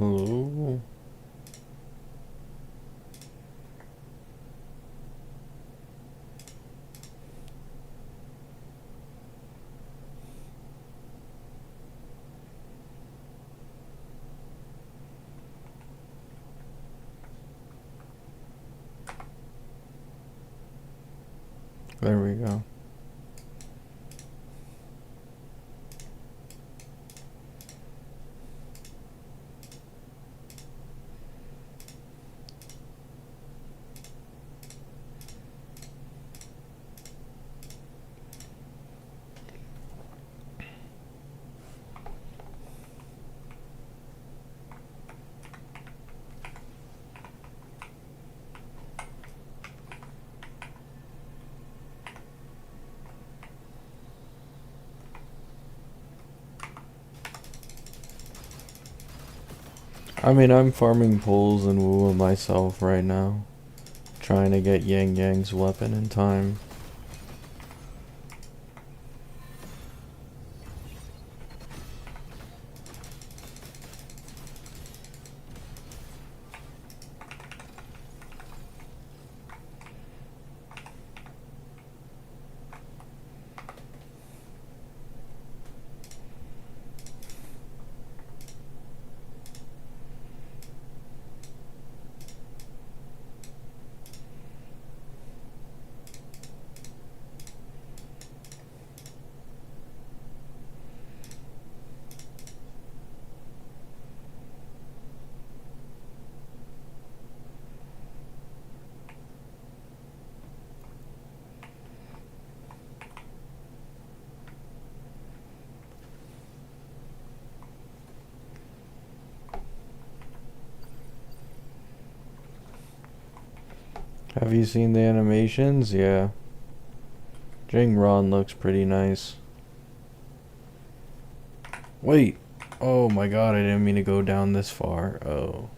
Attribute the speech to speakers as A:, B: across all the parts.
A: Ooh. There we go. I mean, I'm farming poles and wuwa myself right now. Trying to get Yang Yang's weapon in time. Have you seen the animations? Yeah. Jingron looks pretty nice. Wait. Oh my god, I didn't mean to go down this far. Oh.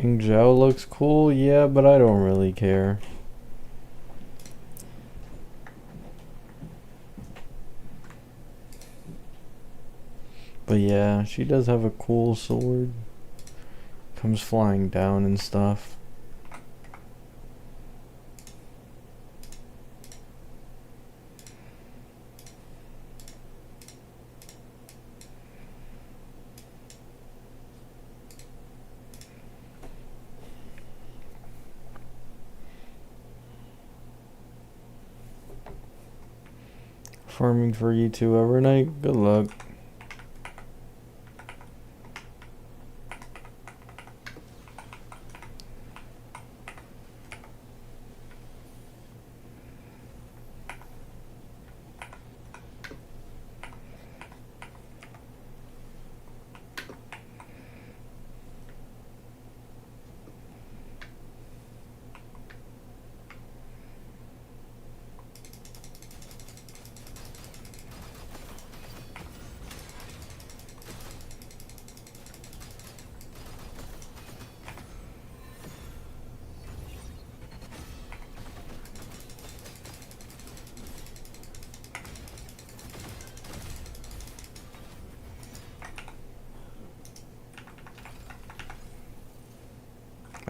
A: King Zhao looks cool, yeah, but I don't really care. But yeah, she does have a cool sword. Comes flying down and stuff. Farming for you two every night. Good luck.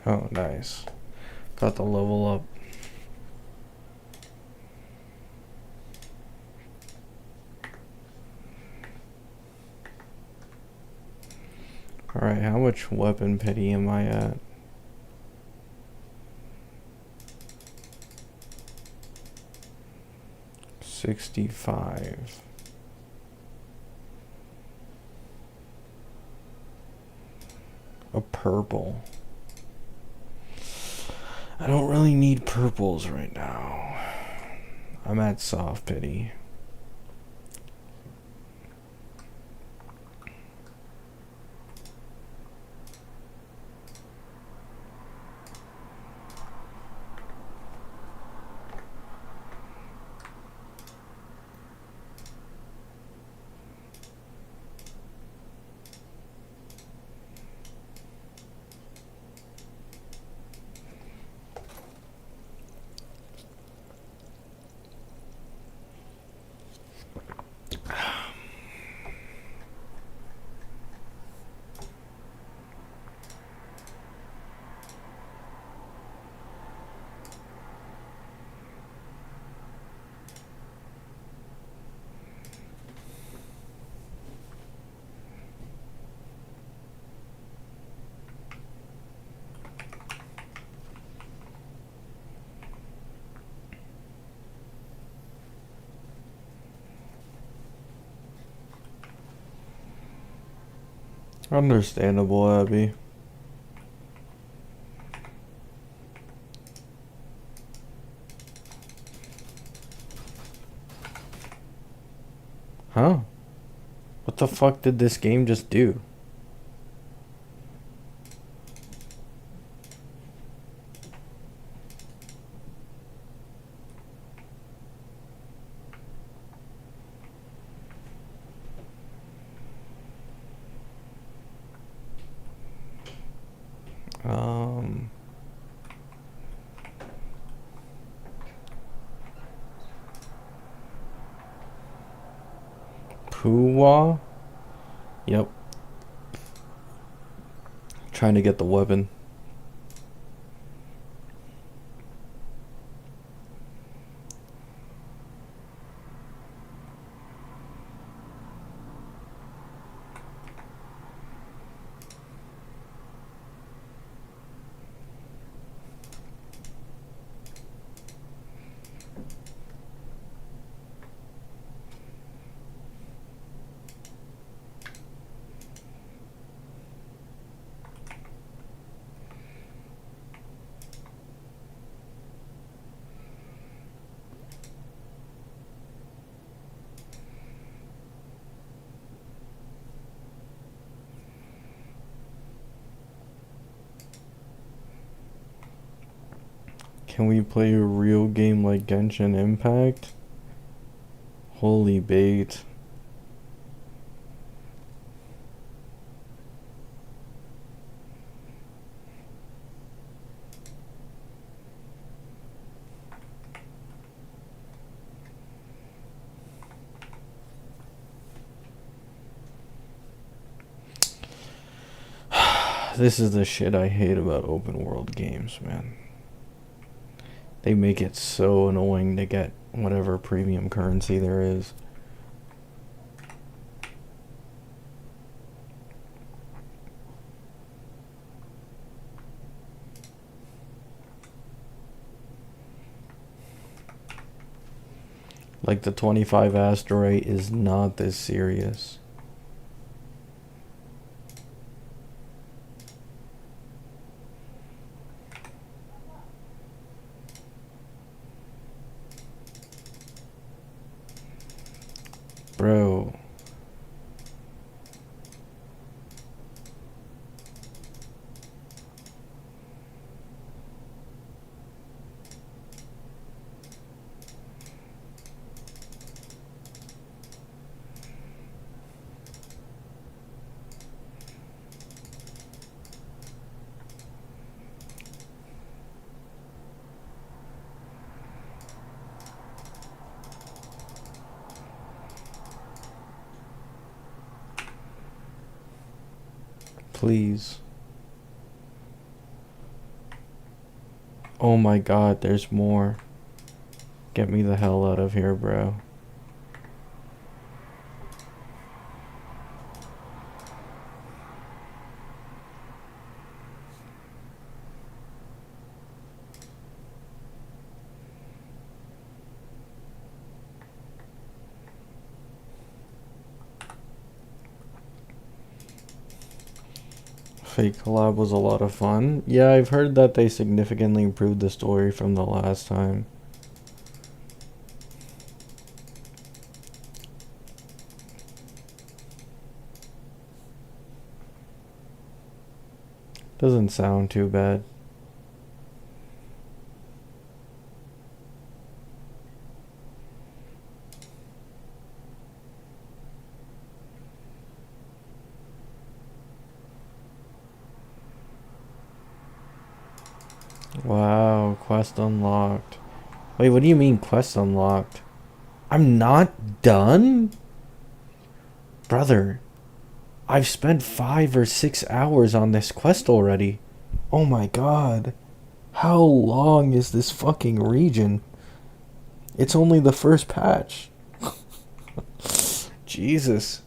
A: Oh, nice. Got the level up. Alright, how much weapon pity am I at? 65. A purple. I don't really need purples right now. I'm at soft pity. Understandable, Abby. Huh? What the fuck did this game just do? Wuwa? Yep. Trying to get the weapon. Can we play a real game like Genshin Impact? Holy bait. This is the shit I hate about open world games, man. They make it so annoying to get whatever premium currency there is. Like the 25 asteroid is not this serious. Bro. Please. Oh my god, there's more. Get me the hell out of here, bro. Fate collab was a lot of fun. Yeah, I've heard that they significantly improved the story from the last time. Doesn't sound too bad. Wow, quest unlocked. Wait, what do you mean quest unlocked? I'm not done? Brother, I've spent 5 or 6 hours on this quest already. Oh my god. How long is this fucking region? It's only the first patch. Jesus.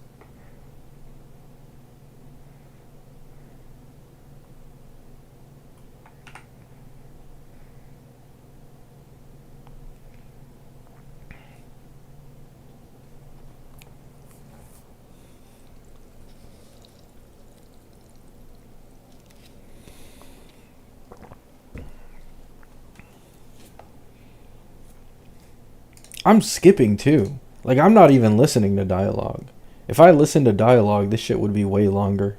A: I'm skipping too. Like, I'm not even listening to dialogue. If I listened to dialogue, this shit would be way longer.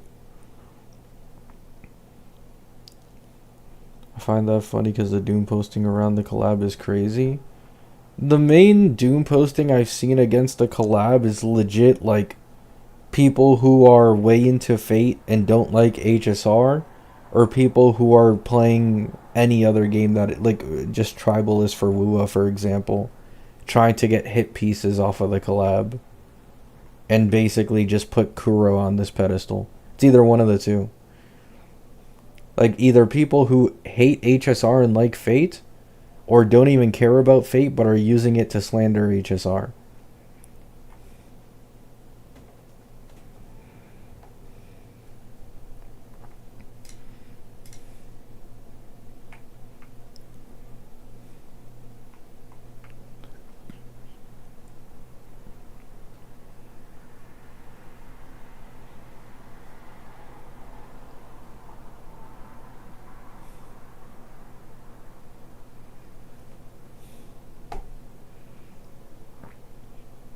A: I find that funny because the Doom posting around the collab is crazy. The main Doom posting I've seen against the collab is legit, like, people who are way into Fate and don't like HSR, or people who are playing any other game that, like, just Tribalist for wuwa, for example, trying to get hit pieces off of the collab and basically just put Kuro on this pedestal. It's either one of the two. Like, either people who hate HSR and like Fate, or don't even care about Fate but are using it to slander HSR.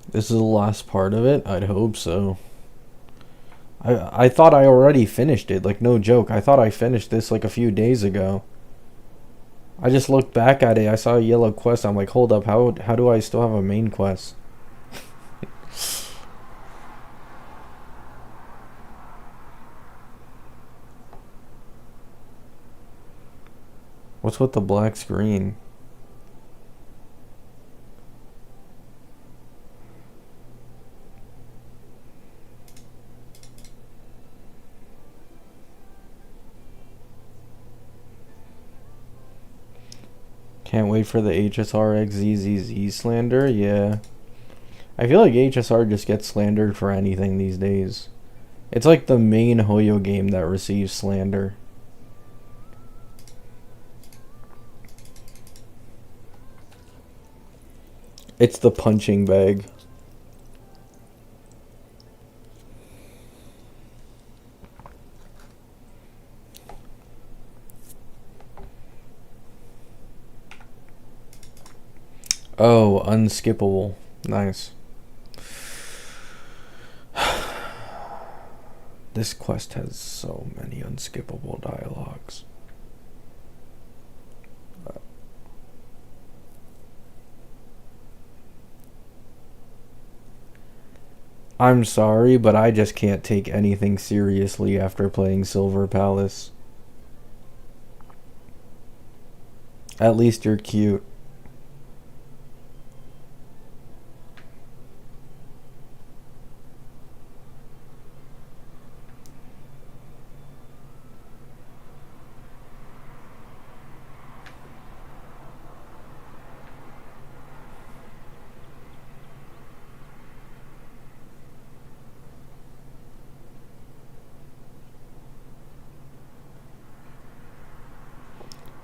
A: This is the last part of it? I'd hope so. I thought I already finished it, like, no joke. I thought I finished this like a few days ago. I just looked back at it, I saw a yellow quest, I'm like, hold up, how do I still have a main quest? What's with the black screen? Can't wait for the HSR XZZZ slander. Yeah. I feel like HSR just gets slandered for anything these days. It's like the main Hoyo game that receives slander. It's the punching bag. Oh, unskippable. Nice. This quest has so many unskippable dialogues. I'm sorry, but I just can't take anything seriously after playing Silver Palace. At least you're cute.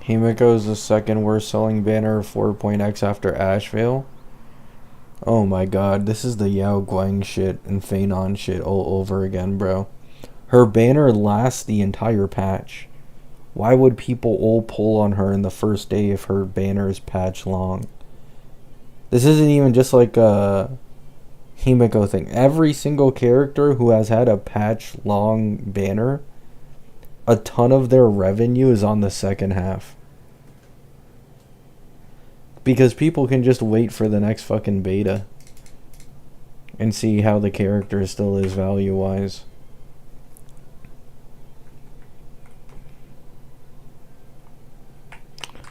A: Himiko is the second worst selling banner of 4.x after Ashvale. Oh my god, this is the Yao Guang shit and Feinon shit all over again, bro. Her banner lasts the entire patch. Why would people all pull on her in the first day if her banner is patch long? This isn't even just like a Himiko thing. Every single character who has had a patch long banner, a ton of their revenue is on the second half. Because people can just wait for the next fucking beta and see how the character still is value-wise.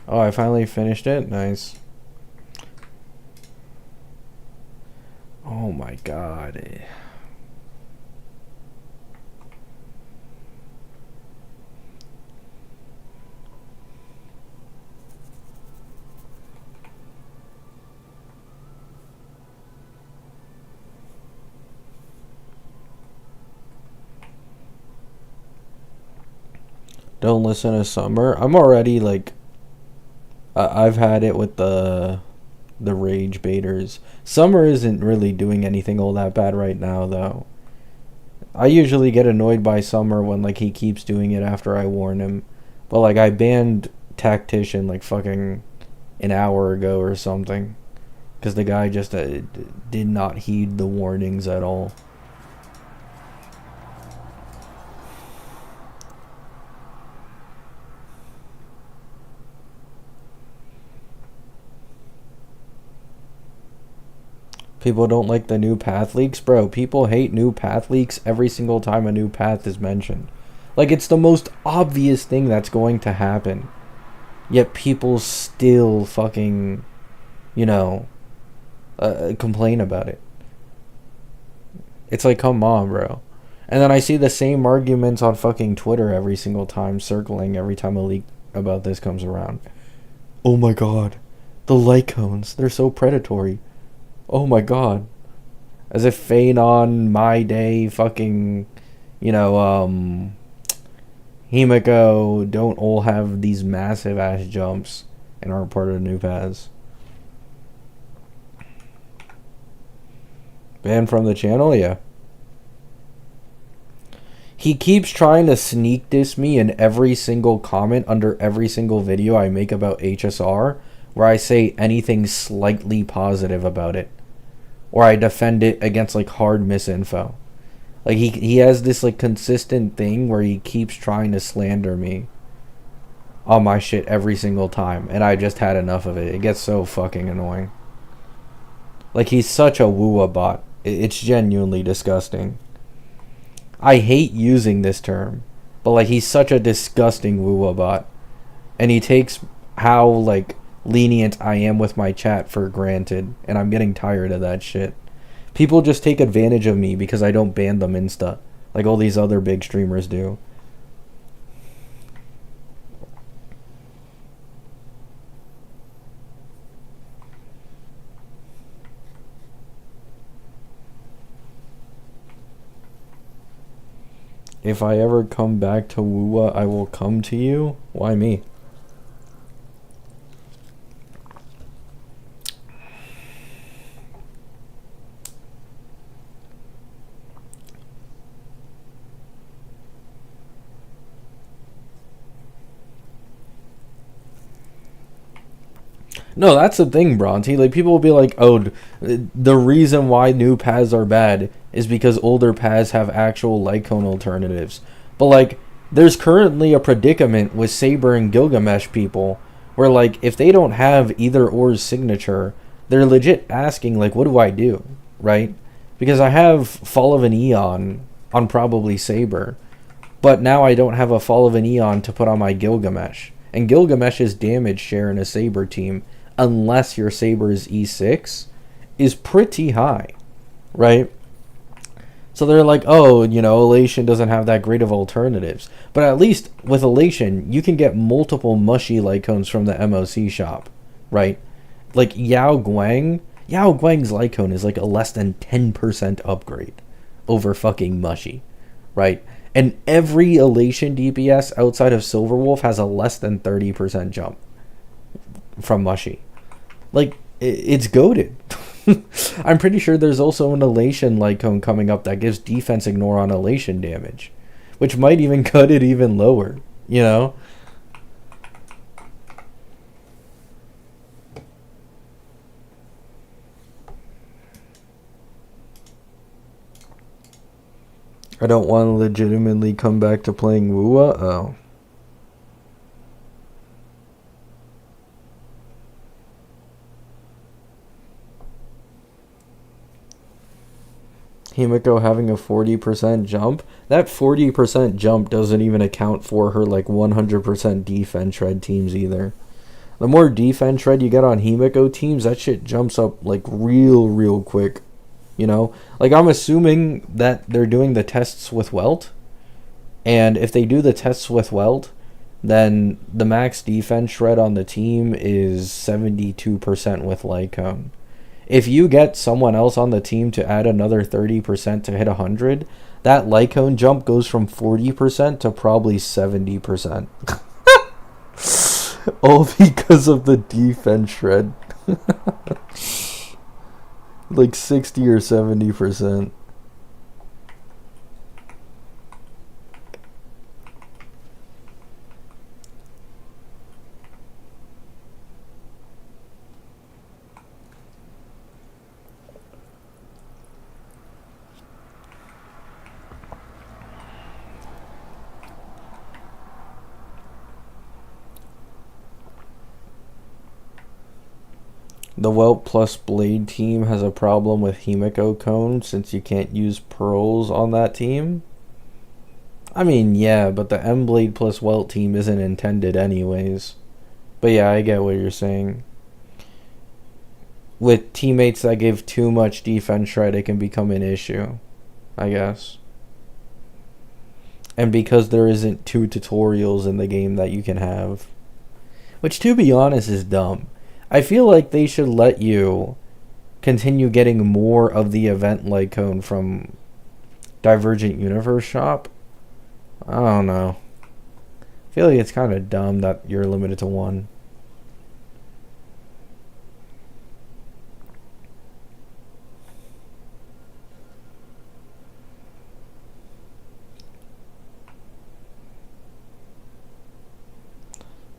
A: Oh, I finally finished it? Nice. Oh my god. Don't listen to Summer. I'm already like, I've had it with the rage baiters. Summer isn't really doing anything all that bad right now though. I usually get annoyed by Summer when like he keeps doing it after I warn him. But like I banned Tactician like fucking an hour ago or something. Because the guy just did not heed the warnings at all. People don't like the new path leaks? Bro, people hate new path leaks every single time a new path is mentioned. Like, it's the most obvious thing that's going to happen. Yet people still fucking, you know, complain about it. It's like, come on, bro. And then I see the same arguments on fucking Twitter every single time, circling every time a leak about this comes around. Oh my god. The light cones, they're so predatory. Oh my god. As if Phanon, My Day, fucking, you know, Himiko don't all have these massive ass jumps and aren't part of the new paths. Banned from the channel? Yeah. He keeps trying to sneak diss me in every single comment under every single video I make about HSR, where I say anything slightly positive about it. Or I defend it against like hard misinfo. Like he has this like consistent thing where he keeps trying to slander me on my shit every single time, and I just had enough of it. It gets so fucking annoying. Like, he's such a wuwa bot. It's genuinely disgusting. I hate using this term, but like he's such a disgusting wuwa bot, and he takes how like lenient I am with my chat for granted, and I'm getting tired of that shit. People just take advantage of me because I don't ban them Insta, like all these other big streamers do. If I ever come back to wuwa, I will come to you? Why me? No, that's the thing, Bronte. Like, people will be like, oh, the reason why new paths are bad is because older paths have actual light cone alternatives. But, like, there's currently a predicament with Saber and Gilgamesh people where, like, if they don't have either or's signature, they're legit asking, like, what do I do? Right? Because I have Fall of an Eon on probably Saber, but now I don't have a Fall of an Eon to put on my Gilgamesh. And Gilgamesh's damage share in a Saber team, unless your Saber's E6, is pretty high, right? So they're like, oh, you know, Elation doesn't have that great of alternatives. But at least with Elation, you can get multiple mushy light cones from the MOC shop, right? Like Yao Guang's light cone is like a less than 10% upgrade over fucking mushy, right? And every Elation DPS outside of Silverwolf has a less than 30% jump from mushy. Like, it's goated. I'm pretty sure there's also an Elation light cone coming up that gives defense ignore on Elation damage. which might even cut it even lower, you know? I don't want to legitimately come back to playing wuwa. Oh. Himiko having a 40% jump. That 40% jump doesn't even account for her like 100% defense shred teams either. The more defense shred you get on Himiko teams, that shit jumps up like real quick. You know? Like I'm assuming that they're doing the tests with Welt. And if they do the tests with Welt, then the max defense shred on the team is 72% with Lycone. If you get someone else on the team to add another 30% to hit 100, that Lycone jump goes from 40% to probably 70%. All because of the defense shred. Like 60 or 70%. The Welt plus Blade team has a problem with Himiko Cone since you can't use pearls on that team. I mean, yeah, but the M-Blade plus Welt team isn't intended anyways. But yeah, I get what you're saying. With teammates that give too much defense shred, it can become an issue, I guess. And because there isn't 2 tutorials in the game that you can have. Which, to be honest, is dumb. I feel like they should let you continue getting more of the event Lycone from Divergent Universe shop. I don't know. I feel like it's kind of dumb that you're limited to 1.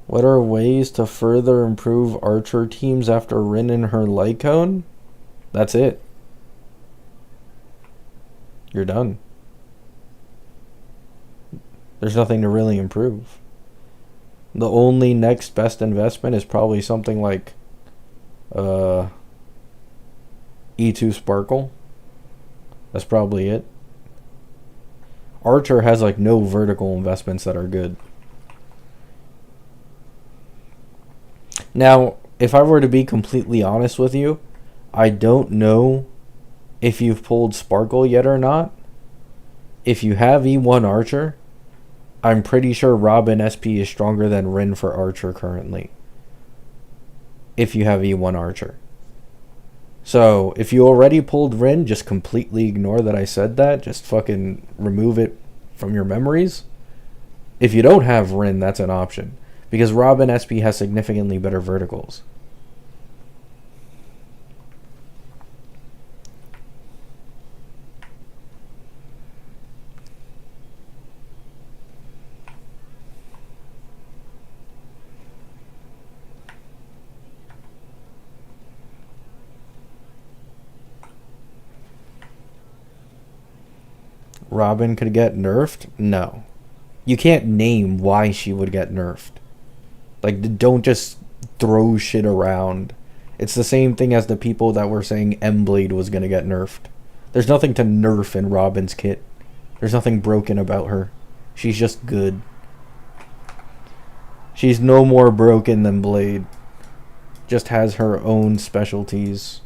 A: What are ways to further improve Archer teams after Rin and her Lycone? That's it. You're done. There's nothing to really improve. The only next best investment is probably something like E2 Sparkle. That's probably it. Archer has like no vertical investments that are good. Now, if I were to be completely honest with you, I don't know if you've pulled Sparkle yet or not. If you have E1 Archer, I'm pretty sure Robin SP is stronger than Rin for Archer currently. If you have E1 Archer. So, if you already pulled Rin, just completely ignore that I said that. Just fucking remove it from your memories. If you don't have Rin, that's an option. Because Robin SP has significantly better verticals. Robin could get nerfed? No. You can't name why she would get nerfed. Like, don't just throw shit around. It's the same thing as the people that were saying M-Blade was going to get nerfed. There's nothing to nerf in Robin's kit. There's nothing broken about her. She's just good. She's no more broken than Blade. Just has her own specialties.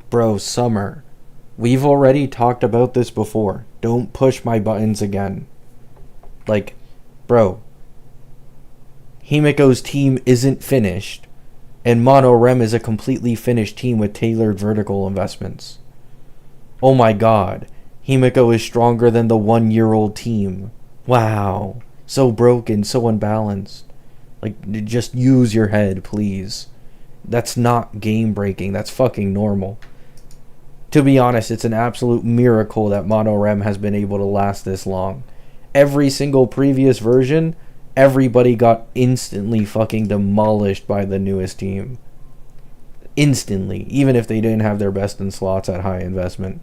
A: Bro, Summer. We've already talked about this before. Don't push my buttons again. Like, bro. Himiko's team isn't finished. And Mono Rem is a completely finished team with tailored vertical investments. Oh my god. Himiko is stronger than the 1-year-old team. Wow. So broken, so unbalanced. Like, just use your head, please. That's not game breaking. That's fucking normal. To be honest, it's an absolute miracle that Monorem has been able to last this long. Every single previous version, everybody got instantly fucking demolished by the newest team. Instantly. Even if they didn't have their best in slots at high investment.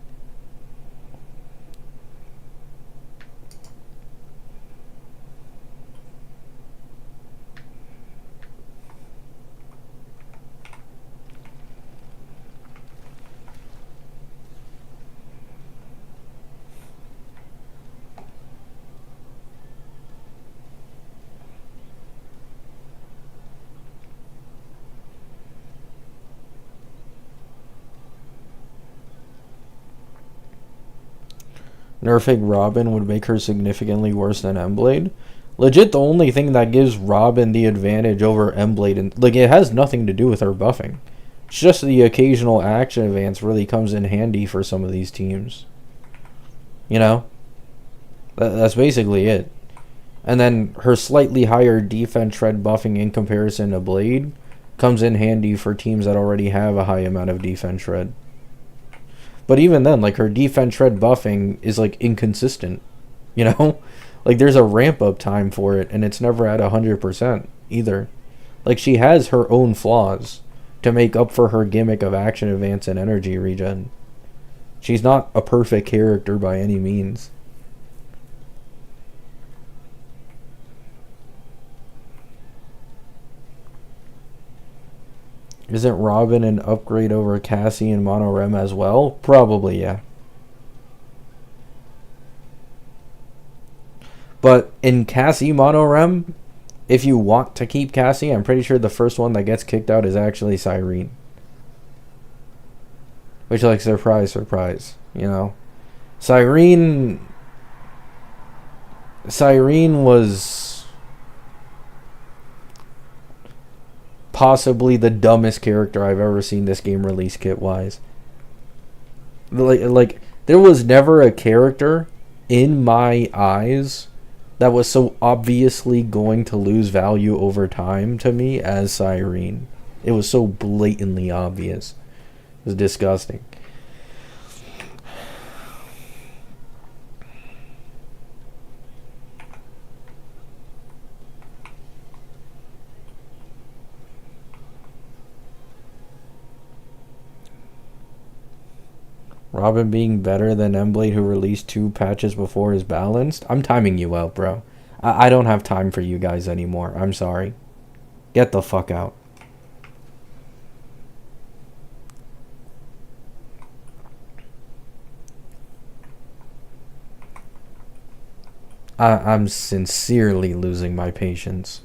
A: Nerfing Robin would make her significantly worse than Emblade. Legit, the only thing that gives Robin the advantage over Emblade, and like, it has nothing to do with her buffing. It's just the occasional action advance really comes in handy for some of these teams. You know? That's basically it. And then her slightly higher defense shred buffing in comparison to Blade comes in handy for teams that already have a high amount of defense shred. But even then, like, her defense shred buffing is, like, inconsistent, you know? Like, there's a ramp-up time for it, and it's never at 100% either. Like, she has her own flaws to make up for her gimmick of action advance and energy regen. She's not a perfect character by any means. Isn't Robin an upgrade over Cassie and Monorem as well? Probably, yeah. But in Cassie Monorem, if you want to keep Cassie, I'm pretty sure the first one that gets kicked out is actually Cyrene. Which, like, surprise, surprise, you know? Cyrene was possibly the dumbest character I've ever seen this game release kit wise. Like there was never a character in my eyes that was so obviously going to lose value over time to me as Cyrene. It was so blatantly obvious. It was disgusting. Robin being better than Emblade, who released 2 patches before, is balanced? I'm timing you out, bro. I don't have time for you guys anymore. I'm sorry. Get the fuck out. I'm sincerely losing my patience.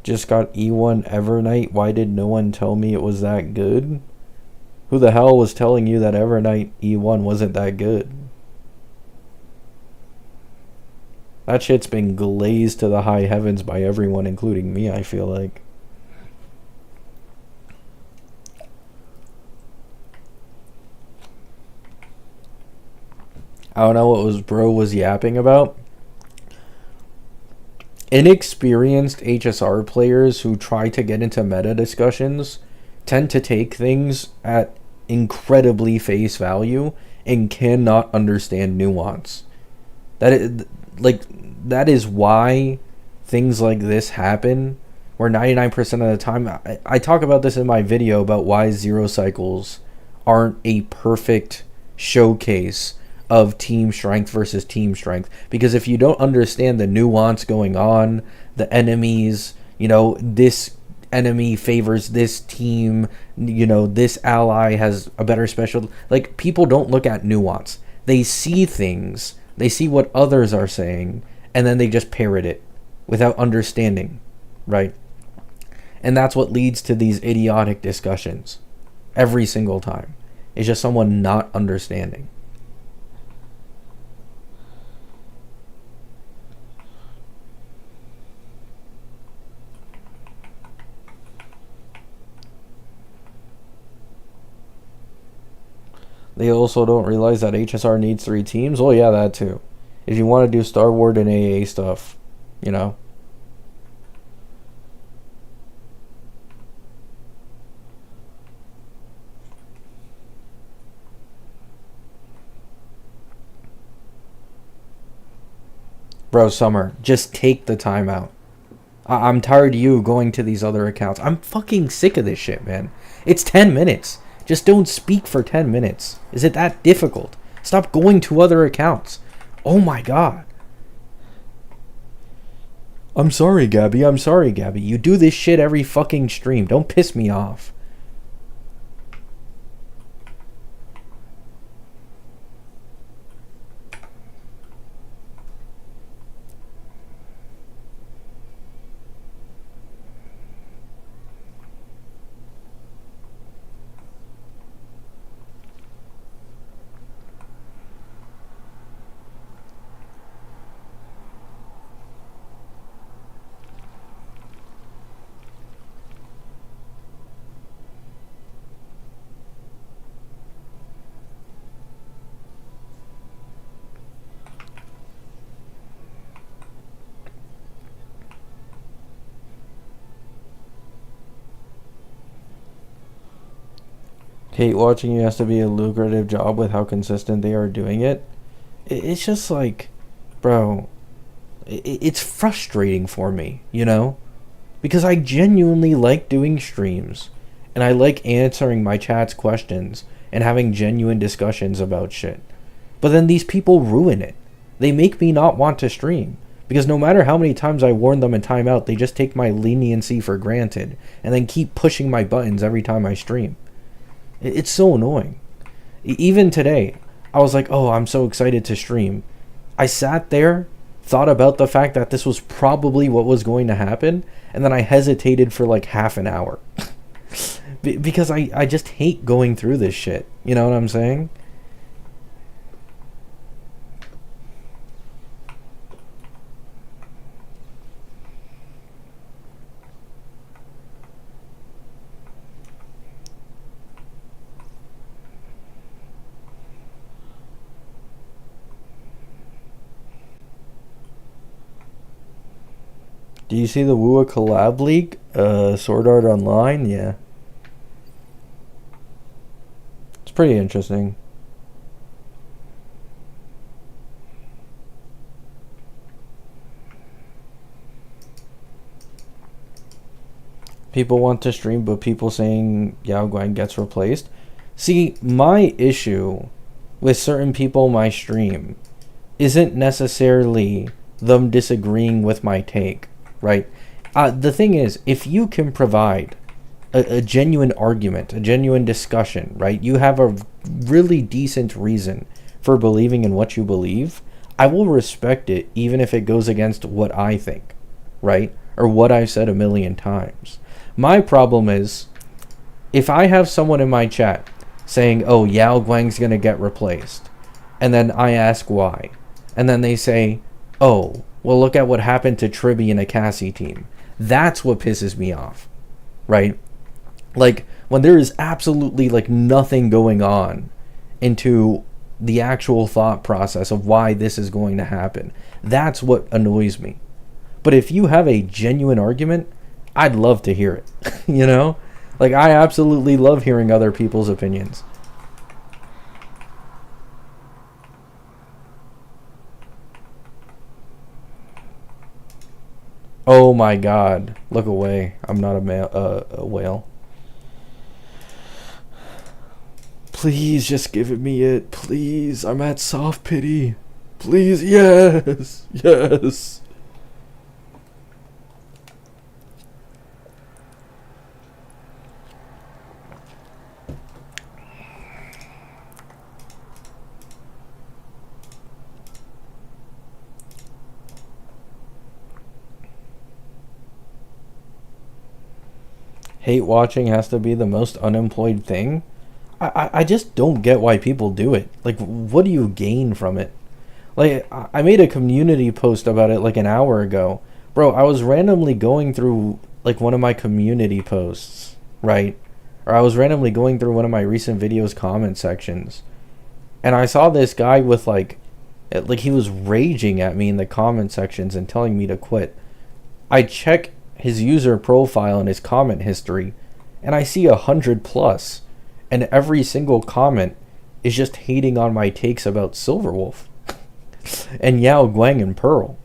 A: Just got E1 Evernight. Why did no one tell me it was that good? Who the hell was telling you that Evernight E1 wasn't that good? That shit's been glazed to the high heavens by everyone, including me, I feel like. I don't know what bro was yapping about. Inexperienced HSR players who try to get into meta discussions tend to take things at incredibly face value and cannot understand nuance. That is why things like this happen, where 99% of the time, I talk about this in my video about why Zero Cycles aren't a perfect showcase of team strength versus team strength, because if you don't understand the nuance going on, the enemies, you know, this enemy favors this team, you know, this ally has a better special, like, people don't look at nuance. They see things, they see what others are saying, and then they just parrot it without understanding, right? And that's what leads to these idiotic discussions every single time. It's just someone not understanding. They also don't realize that HSR needs 3 teams. Oh yeah, that too. If you want to do Star Wars and AA stuff, you know. Bro, Summer, just take the time out. I'm tired of you going to these other accounts. I'm fucking sick of this shit, man. It's 10 minutes. Just don't speak for 10 minutes. Is it that difficult? Stop going to other accounts. Oh my god. I'm sorry, Gabby. I'm sorry, Gabby. You do this shit every fucking stream. Don't piss me off. Hate watching you has to be a lucrative job with how consistent they are doing it. It's just like, bro, it's frustrating for me, you know? Because I genuinely like doing streams. And I like answering my chat's questions and having genuine discussions about shit. But then these people ruin it. They make me not want to stream. Because no matter how many times I warn them in timeout, they just take my leniency for granted. And then keep pushing my buttons every time I stream. It's so annoying. Even today, I was like, oh, I'm so excited to stream. I sat there, thought about the fact that this was probably what was going to happen, and then I hesitated for like half an hour. Because I just hate going through this shit. You know what I'm saying? Do you see the wuwa collab league? Sword Art Online? Yeah. It's pretty interesting. People want to stream, but people saying Yao Guang gets replaced. See, my issue with certain people in my stream isn't necessarily them disagreeing with my take, right? The thing is, if you can provide a genuine argument, a genuine discussion, right? You have a really decent reason for believing in what you believe. I will respect it even if it goes against what I think, right? Or what I've said a million times. My problem is, if I have someone in my chat saying, oh, Yao Guang's going to get replaced, and then I ask why, and then they say, oh, well, look at what happened to Tribby in a Cassie team. That's what pisses me off, right? Like, when there is absolutely, like, nothing going on into the actual thought process of why this is going to happen. That's what annoys me. But if you have a genuine argument, I'd love to hear it. You know? Like, I absolutely love hearing other people's opinions. Oh my god. Look away. I'm not a whale. Please just give me it. Please. I'm at soft pity. Please. Yes. Yes. hate watching has to be the most unemployed thing. I just don't get why people do it. Like, what do you gain from it? Like, I made a community post about it like an hour ago. Bro, I was randomly going through like one of my community posts, right? Or I was randomly going through one of my recent videos comment sections. And I saw this guy with like he was raging at me in the comment sections and telling me to quit. I check his user profile and his comment history, and I see 100 plus, and every single comment is just hating on my takes about Silverwolf and Yao Guang and Pearl.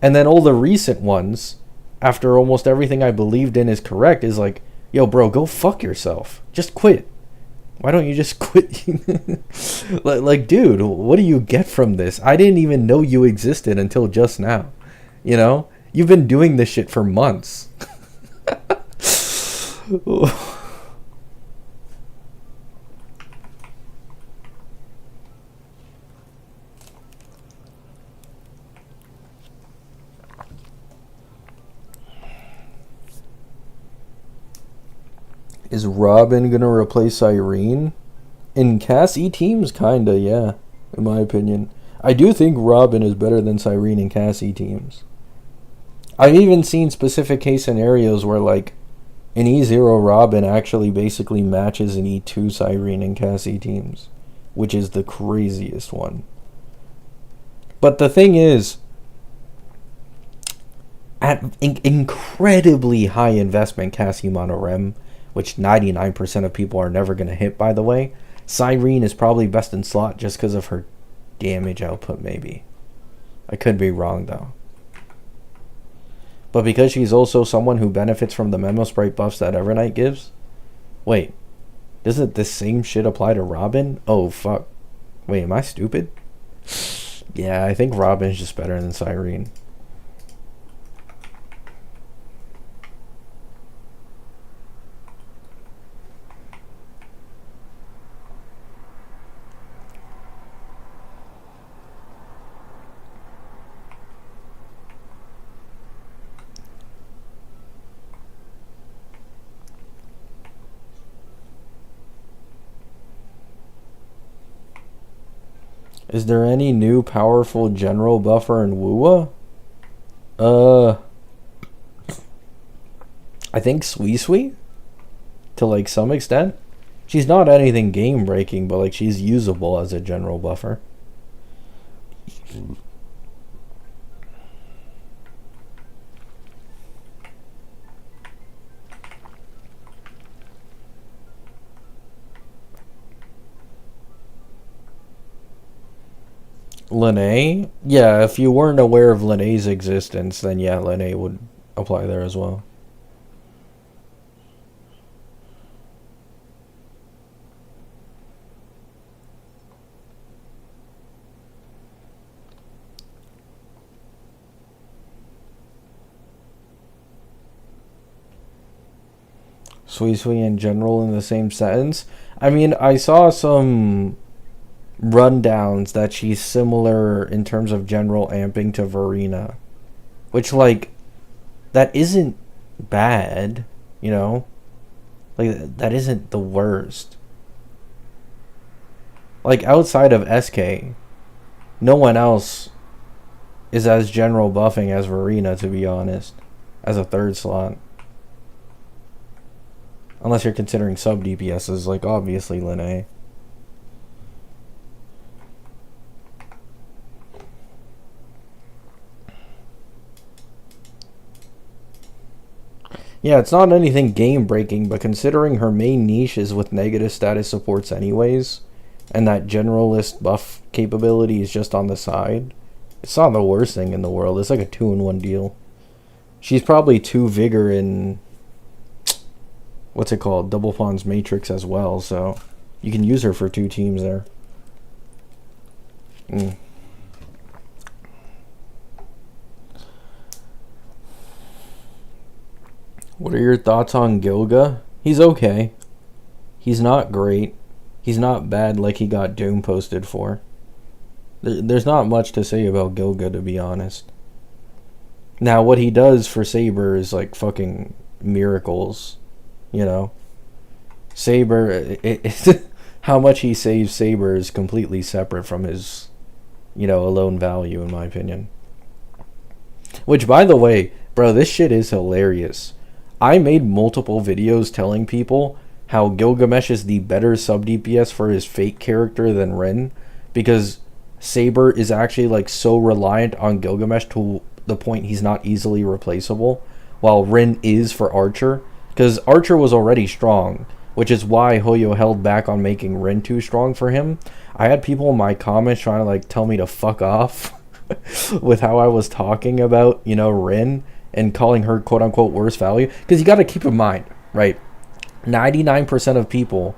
A: And then all the recent ones, after almost everything I believed in is correct, is like, yo, bro, go fuck yourself. Just quit. Why don't you just quit? Like, dude, what do you get from this? I didn't even know you existed until just now. You know? You've been doing this shit for months. Is Robin gonna replace Irene? In Cassie teams, kinda, yeah. In my opinion. I do think Robin is better than Cyrene in Cassie teams. I've even seen specific case scenarios where, like, an E0 Robin actually basically matches an E2 Cyrene in Cassie teams, which is the craziest one. But the thing is, at incredibly high investment Cassie Monorem, which 99% of people are never going to hit, by the way, Cyrene is probably best in slot just because of her damage output, maybe. I could be wrong, though. But because she's also someone who benefits from the Memo Sprite buffs that Evernight gives? Wait, doesn't this same shit apply to Robin? Oh, fuck. Wait, am I stupid? Yeah, I think Robin's just better than Cyrene. Is there any new powerful general buffer in wuwa? I think Sui to like some extent. She's not anything game breaking, but like she's usable as a general buffer. Lene? Yeah, if you weren't aware of Lene's existence, then yeah, Lene would apply there as well. Sui in general in the same sentence? I mean, I saw some rundowns that she's similar in terms of general amping to Verena, which, like, that isn't bad, you know? Like, that isn't the worst. Like, outside of SK, no one else is as general buffing as Verena, to be honest, as a third slot. Unless you're considering sub DPSs, like, obviously Lene. Yeah, it's not anything game-breaking, but considering her main niche is with negative status supports anyways, and that generalist buff capability is just on the side, it's not the worst thing in the world. It's like a 2-in-1 deal. She's probably 2 Vigor in, what's it called, Double Pawn's Matrix as well, so you can use her for 2 teams there. What are your thoughts on Gilga? He's okay. He's not great. He's not bad like he got Doom posted for. There's not much to say about Gilga, to be honest. Now, what he does for Saber is like fucking miracles. you know. Saber, how much he saves Saber is completely separate from his, alone value, in my opinion. Which, by the way, bro, this shit is hilarious. I made multiple videos telling people how Gilgamesh is the better sub DPS for his fake character than Rin, because Saber is actually like so reliant on Gilgamesh to the point he's not easily replaceable, while Rin is for Archer, because Archer was already strong, which is why Hoyo held back on making Rin too strong for him. I had people in my comments trying to like tell me to fuck off with how I was talking about, Rin and calling her quote unquote worse value. Because you got to keep in mind, right? 99% of people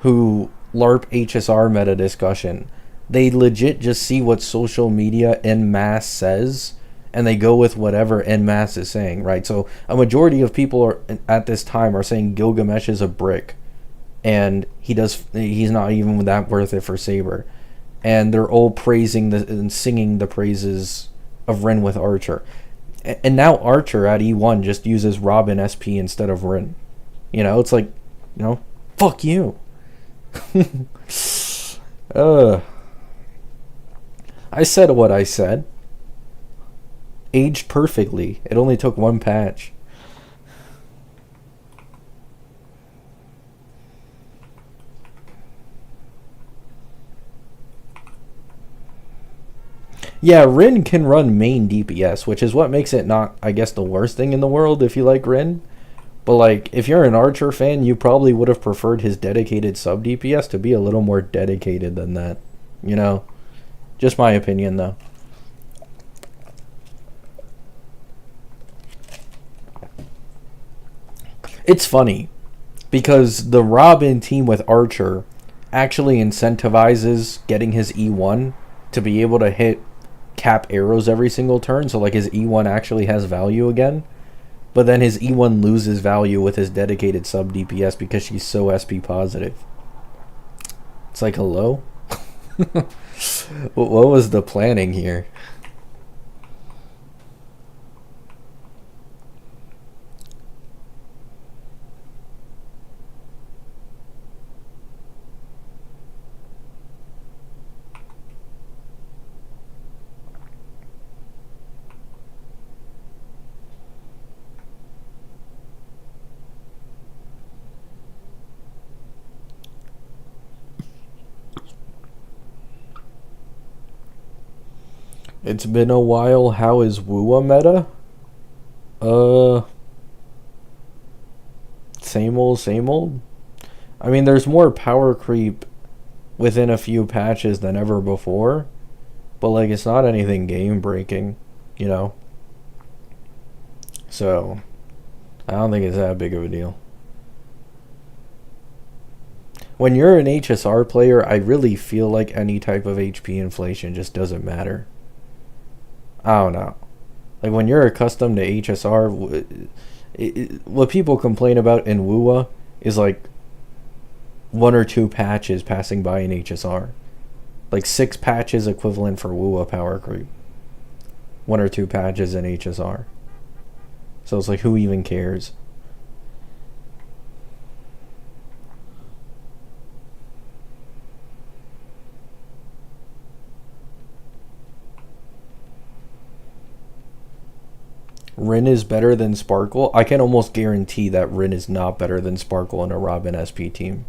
A: who LARP HSR meta discussion, they legit just see what social media en masse says and they go with whatever en masse is saying, right? So a majority of people at this time are saying Gilgamesh is a brick and he's not even that worth it for Saber. And they're all praising and singing the praises of Rin with Archer. And now Archer at E1 just uses Robin SP instead of Rin. It's like, fuck you. I said what I said. Aged perfectly. It only took one patch. Yeah, Rin can run main DPS, which is what makes it not, I guess, the worst thing in the world if you like Rin. But, like, if you're an Archer fan, you probably would have preferred his dedicated sub DPS to be a little more dedicated than that. Just my opinion, though. It's funny, because the Robin team with Archer actually incentivizes getting his E1 to be able to hit cap arrows every single turn, so like his E1 actually has value again. But then his E1 loses value with his dedicated sub DPS because she's so SP positive. It's like, hello? What was the planning here? It's been a while. How is wuwa meta? Same old, same old. I mean, there's more power creep within a few patches than ever before, but like it's not anything game breaking, So, I don't think it's that big of a deal. When you're an HSR player, I really feel like any type of HP inflation just doesn't matter. I don't know. Like when you're accustomed to HSR, what people complain about in wuwa is like 1 or 2 patches passing by in HSR. Like 6 patches equivalent for wuwa power creep. 1 or 2 patches in HSR. So it's like, who even cares? Rin is better than Sparkle. I can almost guarantee that Rin is not better than Sparkle in a Robin SP team.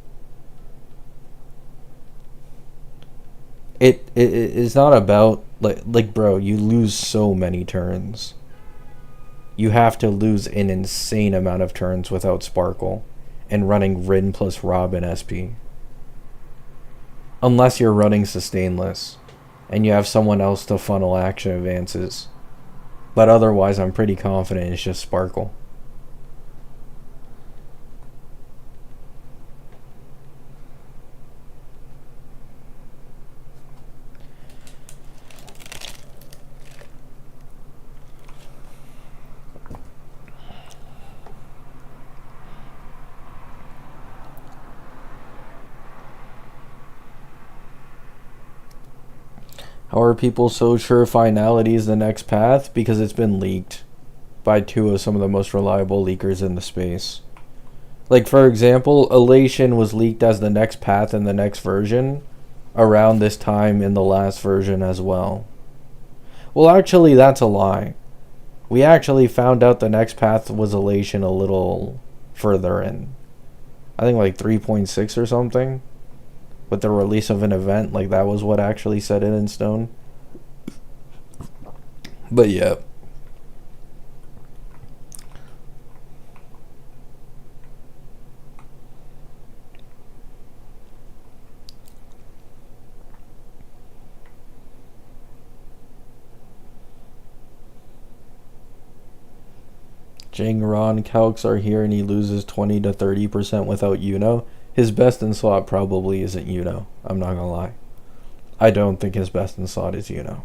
A: It is not about like bro, you lose so many turns. You have to lose an insane amount of turns without Sparkle and running Rin plus Robin SP. Unless you're running Sustainless and you have someone else to funnel action advances. But otherwise, I'm pretty confident it's just Sparkle. How are people so sure finality is the next path? Because it's been leaked by 2 of some of the most reliable leakers in the space. Like, for example, Elation was leaked as the next path in the next version around this time in the last version as well. Well, actually, that's a lie. We actually found out the next path was Elation a little further in. I think like 3.6 or something. With the release of an event, like that was what actually set it in stone. But yeah. Jingron calcs are here and he loses 20 to 30% without Yuno. His best in slot probably isn't Yuno. I'm not gonna lie. I don't think his best in slot is Yuno.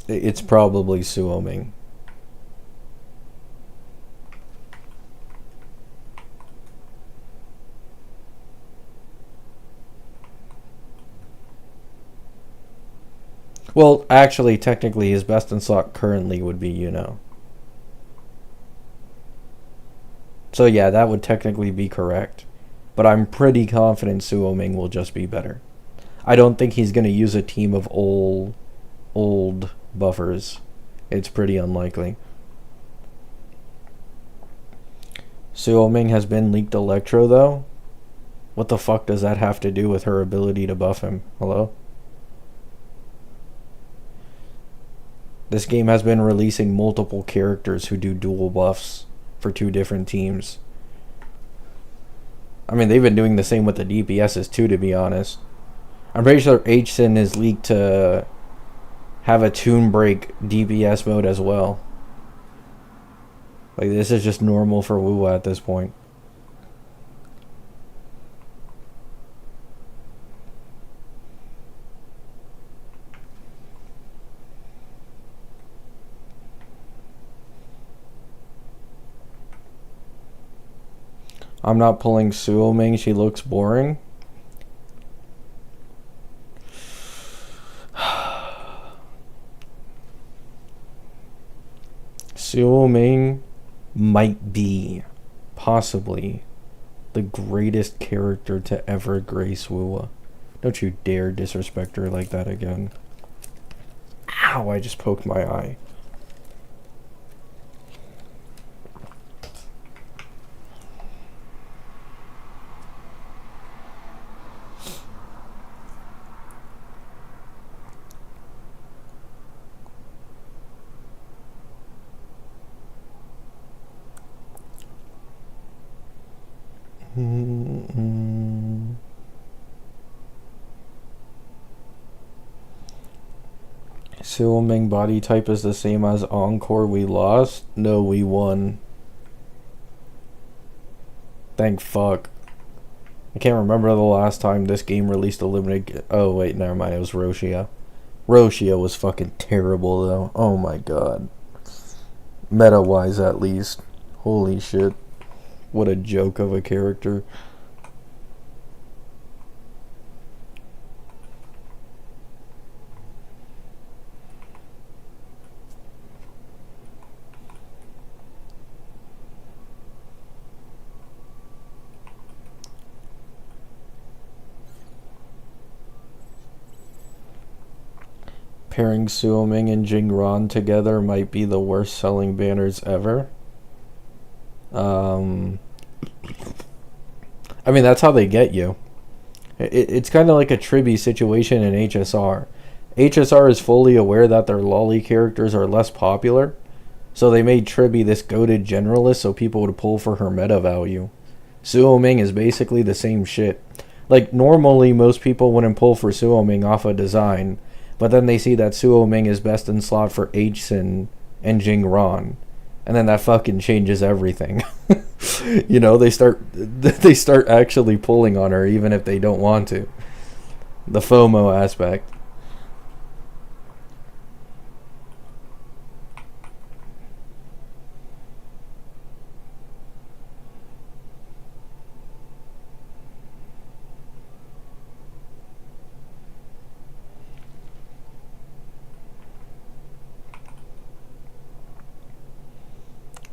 A: It's probably Suoming. Well, actually, technically, his best in slot currently would be Yuno. So yeah, that would technically be correct. But I'm pretty confident Suoming will just be better. I don't think he's going to use a team of old buffers. It's pretty unlikely. Suoming has been leaked Electro, though. What the fuck does that have to do with her ability to buff him? Hello? This game has been releasing multiple characters who do dual buffs for two different teams. I mean, they've been doing the same with the DPSs too, to be honest. I'm pretty sure HSIN is leaked to have a tune break DPS mode as well. Like, this is just normal for wuwa at this point. I'm not pulling Suoming. She looks boring. Suoming might be, possibly, the greatest character to ever grace wuwa. Don't you dare disrespect her like that again. Ow, I just poked my eye. Suoming body type is the same as Encore. We lost? No, we won. Thank fuck. I can't remember the last time this game released a limited... Oh, wait, never mind. It was Roshia. Roshia was fucking terrible, though. Oh my god. Meta-wise, at least. Holy shit. What a joke of a character. Pairing Suoming and Jingron together might be the worst selling banners ever. I mean, that's how they get you. It's kind of like a Tribby situation in HSR. HSR is fully aware that their lolly characters are less popular, so they made Tribby this goated generalist so people would pull for her meta value. Suoming is basically the same shit. Like, normally most people wouldn't pull for Suoming off a design, but then they see that Suoming is best in slot for Hsin and Jingron, and then that fucking changes everything. You know, they start actually pulling on her even if they don't want to. The FOMO aspect.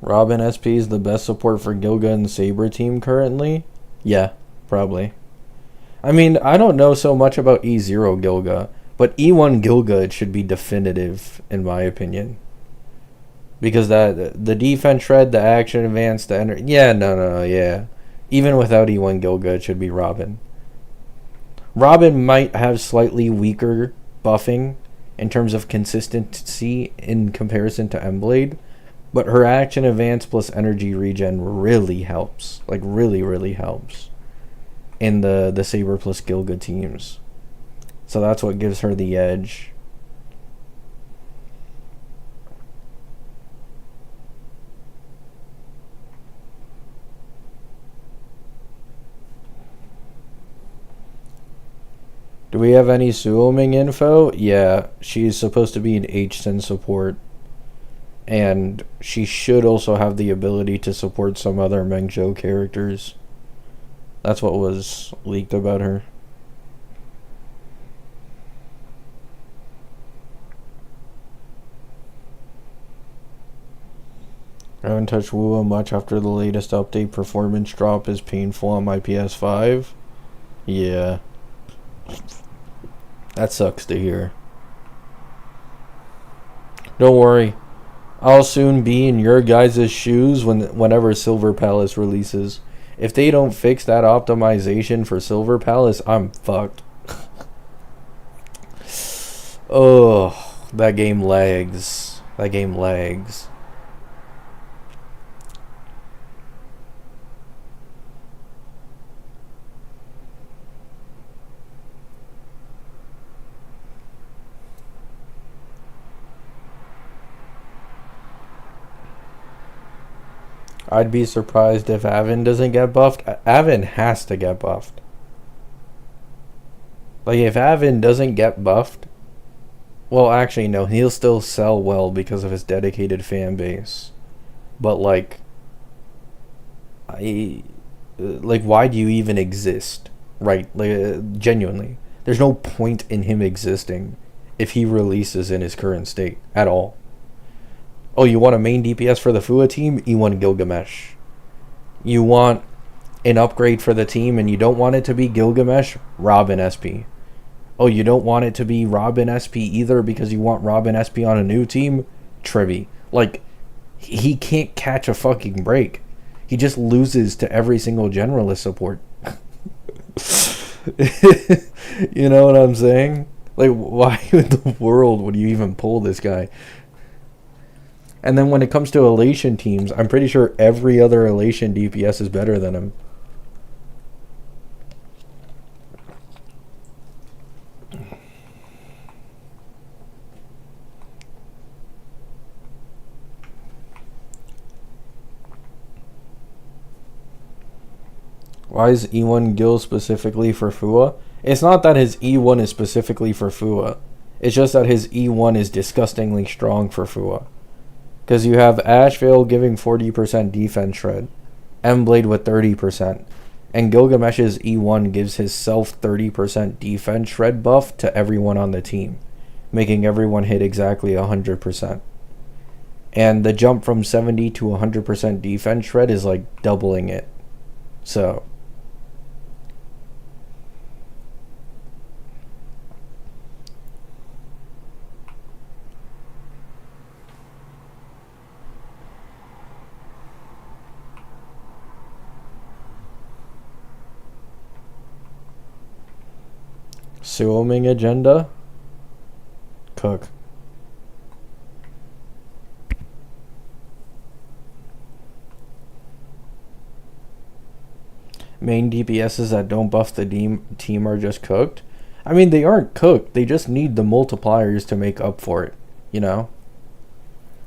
A: Robin SP is the best support for Gilga and Saber team currently? Yeah, probably. I mean, I don't know so much about E0 Gilga, but E1 Gilga it should be definitive in my opinion. Because that the defense shred, the action advance, the energy. Yeah, no, yeah. Even without E1 Gilga, it should be Robin. Robin might have slightly weaker buffing in terms of consistency in comparison to Emblade, but her action advance plus energy regen really helps. Like, really, really helps in the Saber plus Gilga teams. So that's what gives her the edge. Do we have any Suoming info? Yeah, she's supposed to be an HSEN support. And she should also have the ability to support some other Mengzhou characters. That's what was leaked about her. I haven't touched wuwa much after the latest update. Performance drop is painful on my PS5. Yeah. That sucks to hear. Don't worry. I'll soon be in your guys' shoes whenever Silver Palace releases. If they don't fix that optimization for Silver Palace, I'm fucked. Oh, that game lags. That game lags. I'd be surprised if Avon doesn't get buffed. Avon has to get buffed. Like, if Avon doesn't get buffed, well, actually, no, he'll still sell well because of his dedicated fan base. But, like, why do you even exist? Right? Like, genuinely. There's no point in him existing if he releases in his current state at all. Oh, you want a main DPS for the FUA team? E1 Gilgamesh. You want an upgrade for the team and you don't want it to be Gilgamesh? Robin SP. Oh, you don't want it to be Robin SP either because you want Robin SP on a new team? Trivi. Like, he can't catch a fucking break. He just loses to every single generalist support. You know what I'm saying? Like, why in the world would you even pull this guy? And then when it comes to Elation teams, I'm pretty sure every other Elation DPS is better than him. Why is E1 Gil specifically for FUA? It's not that his E1 is specifically for FUA. It's just that his E1 is disgustingly strong for FUA. Because you have Ashvale giving 40% defense shred, Emblade with 30%, and Gilgamesh's E1 gives his self 30% defense shred buff to everyone on the team, making everyone hit exactly 100%. And the jump from 70 to 100% defense shred is like doubling it. So Suoming agenda? Cook. Main DPSs that don't buff the team are just cooked? I mean, they aren't cooked. They just need the multipliers to make up for it, you know?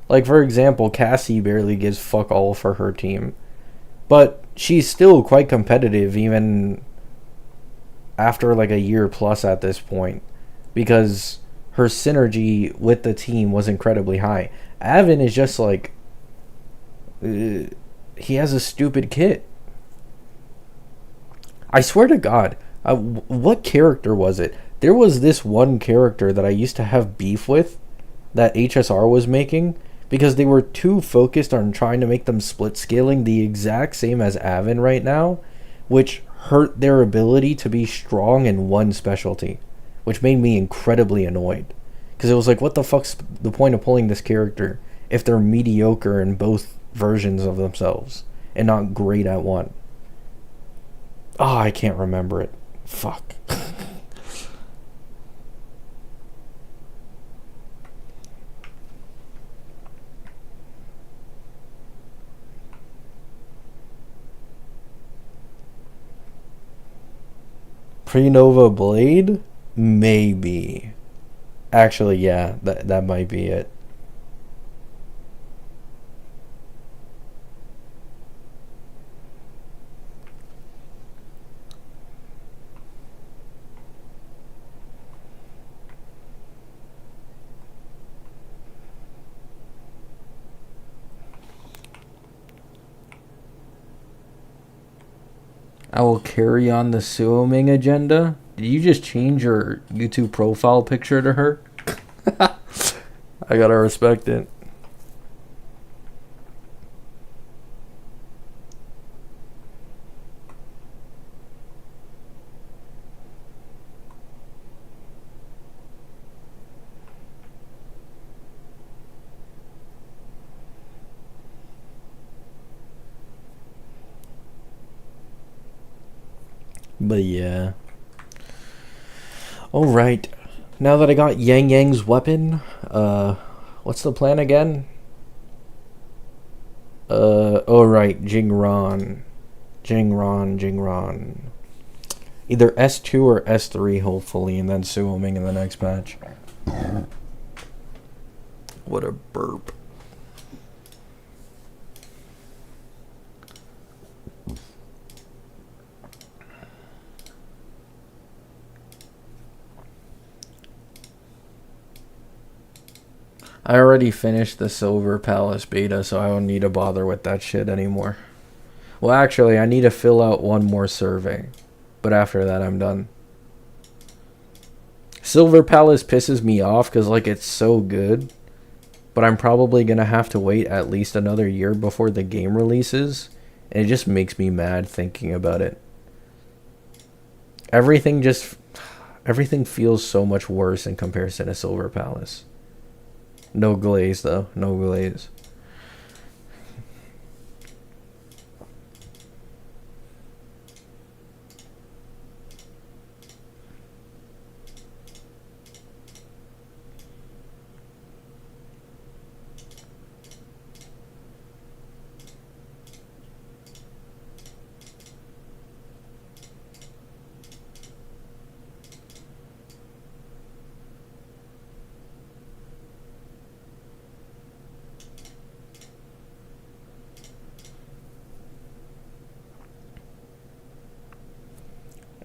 A: Like, for example, Cassie barely gives fuck all for her team. But she's still quite competitive even after like a year plus at this point, because her synergy with the team was incredibly high. Avon is just like, he has a stupid kit. I swear to God, what character was it? There was this one character that I used to have beef with that HSR was making because they were too focused on trying to make them split scaling the exact same as Avon right now, which hurt their ability to be strong in one specialty, which made me incredibly annoyed. Because it was like, what the fuck's the point of pulling this character if they're mediocre in both versions of themselves and not great at one? Oh, I can't remember it. Fuck. Pre-Nova Blade? Maybe. Actually, yeah, that might be it. I will carry on the Suoming agenda. Did you just change your YouTube profile picture to her? I gotta respect it. But yeah. Alright. Now that I got Yang Yang's weapon, what's the plan again? Right, Jingron. Jingron. Either S2 or S3, hopefully, and then Suoming in the next patch. What a burp. I already finished the Silver Palace beta, so I don't need to bother with that shit anymore. Well, actually, I need to fill out one more survey. But after that, I'm done. Silver Palace pisses me off because, like, it's so good. But I'm probably going to have to wait at least another year before the game releases. And it just makes me mad thinking about it. Everything feels so much worse in comparison to Silver Palace. No glaze, though. No glaze.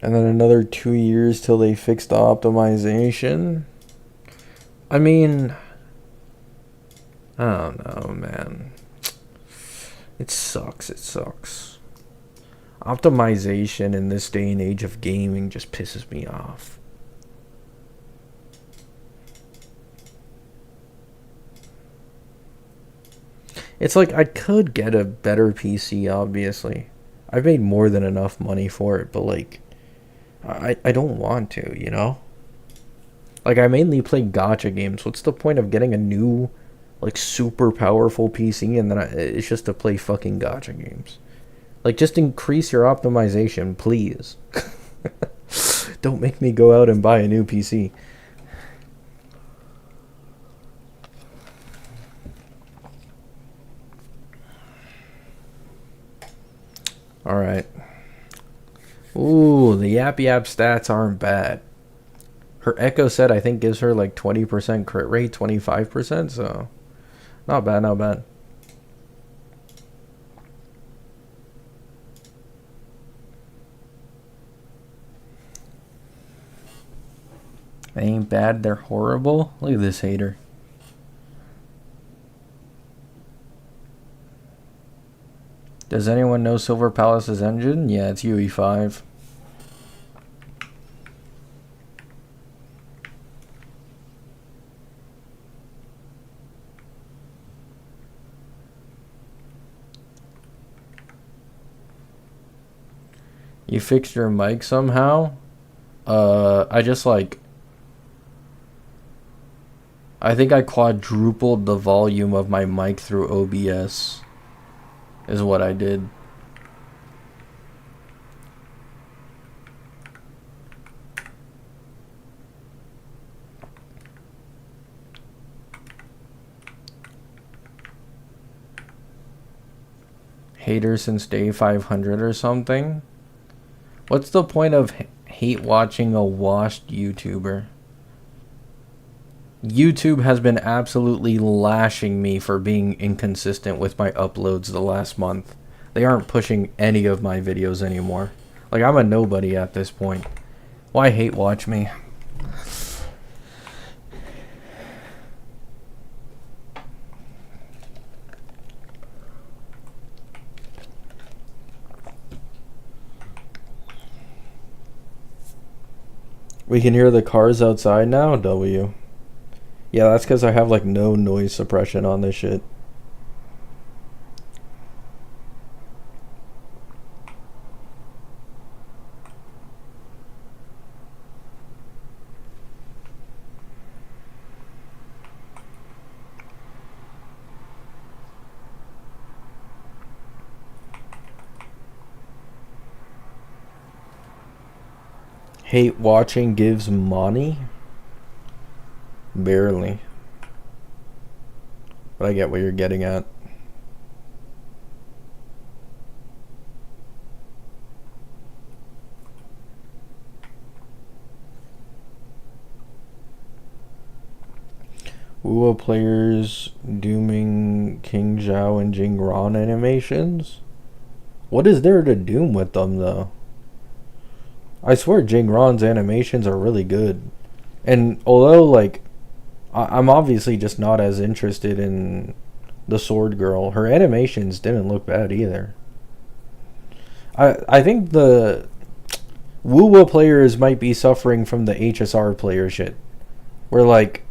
A: And then another 2 years till they fix the optimization. I mean, I don't know, man. It sucks. Optimization in this day and age of gaming just pisses me off. It's like I could get a better PC, obviously. I've made more than enough money for it, but like, I don't want to, you know? Like, I mainly play gacha games. What's the point of getting a new, like, super powerful PC and then it's just to play fucking gacha games? Like, just increase your optimization, please. Don't make me go out and buy a new PC. Alright. Ooh, the Yap Yap stats aren't bad. Her Echo set, I think, gives her like 20% crit rate, 25%, so not bad, not bad. They ain't bad, they're horrible. Look at this hater. Does anyone know Silver Palace's engine? Yeah, it's UE5. You fixed your mic somehow? I just like... I think I quadrupled the volume of my mic through OBS. Is what I did. Hater since day 500 or something? What's the point of hate watching a washed YouTuber? YouTube has been absolutely lashing me for being inconsistent with my uploads the last month. They aren't pushing any of my videos anymore. Like, I'm a nobody at this point. Why hate watch me? We can hear the cars outside now, W. Yeah, that's because I have like no noise suppression on this shit. Hate watching gives money? Barely. But I get what you're getting at. wuwa players dooming King Zhao and Jing Ron animations? What is there to doom with them though? I swear Jing Ron's animations are really good. And although like I'm obviously just not as interested in the Sword Girl, her animations didn't look bad either. I think the wuwa players might be suffering from the HSR player shit. Where like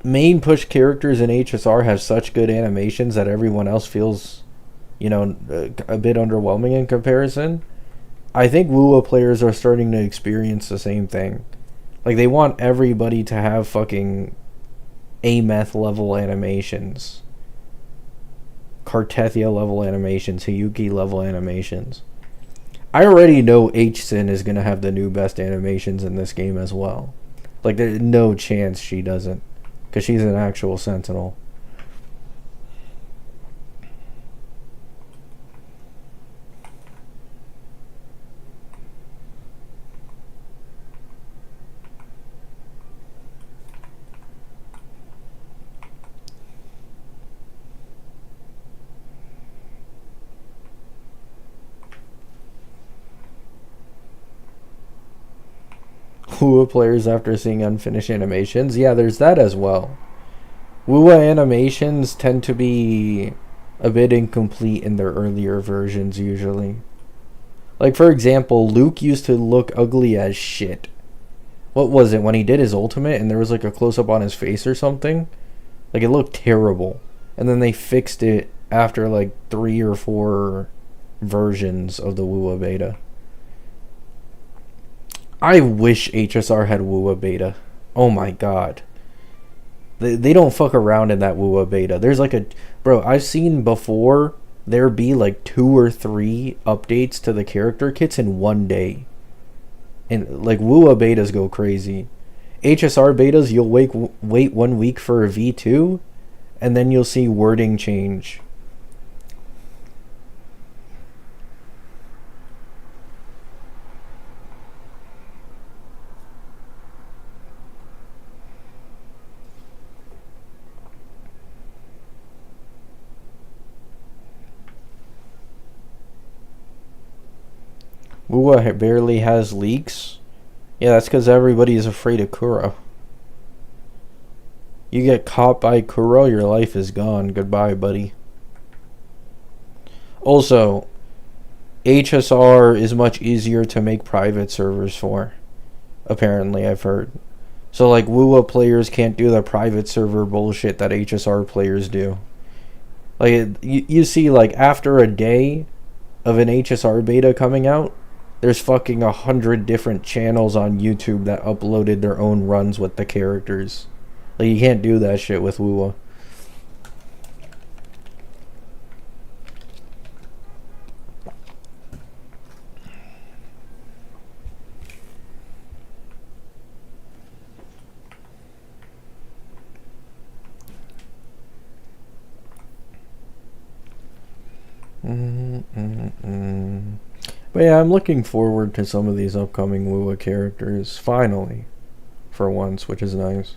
A: main push characters in HSR have such good animations that everyone else feels, you know, a bit underwhelming in comparison. I think wuwa players are starting to experience the same thing. Like, they want everybody to have fucking Ameth level animations, Kartethia level animations, Hiyuki level animations. I already know Hsin is going to have the new best animations in this game as well. Like, there's no chance she doesn't, because she's an actual Sentinel. wuwa players after seeing unfinished animations. Yeah, there's that as well. wuwa animations tend to be a bit incomplete in their earlier versions usually. Like, for example, Luke used to look ugly as shit. What was it, when he did his ultimate and there was like a close-up on his face or something? Like, it looked terrible. And then they fixed it after like 3 or 4 versions of the wuwa beta. I wish HSR had wuwa beta. Oh my god. They don't fuck around in that wuwa beta. There's like a... Bro, I've seen before there be like 2 or 3 updates to the character kits in one day. And like, wuwa betas go crazy. HSR betas, you'll wait 1 week for a V2, and then you'll see wording change. wuwa barely has leaks. Yeah, that's because everybody is afraid of Kuro. You get caught by Kuro, your life is gone. Goodbye, buddy. Also, HSR is much easier to make private servers for. Apparently, I've heard. So, like, wuwa players can't do the private server bullshit that HSR players do. Like, you see, like, after a day of an HSR beta coming out, There's fucking 100 different channels on YouTube that uploaded their own runs with the characters. Like, you can't do that shit with wuwa. But yeah, I'm looking forward to some of these upcoming wuwa characters. Finally. For once, which is nice.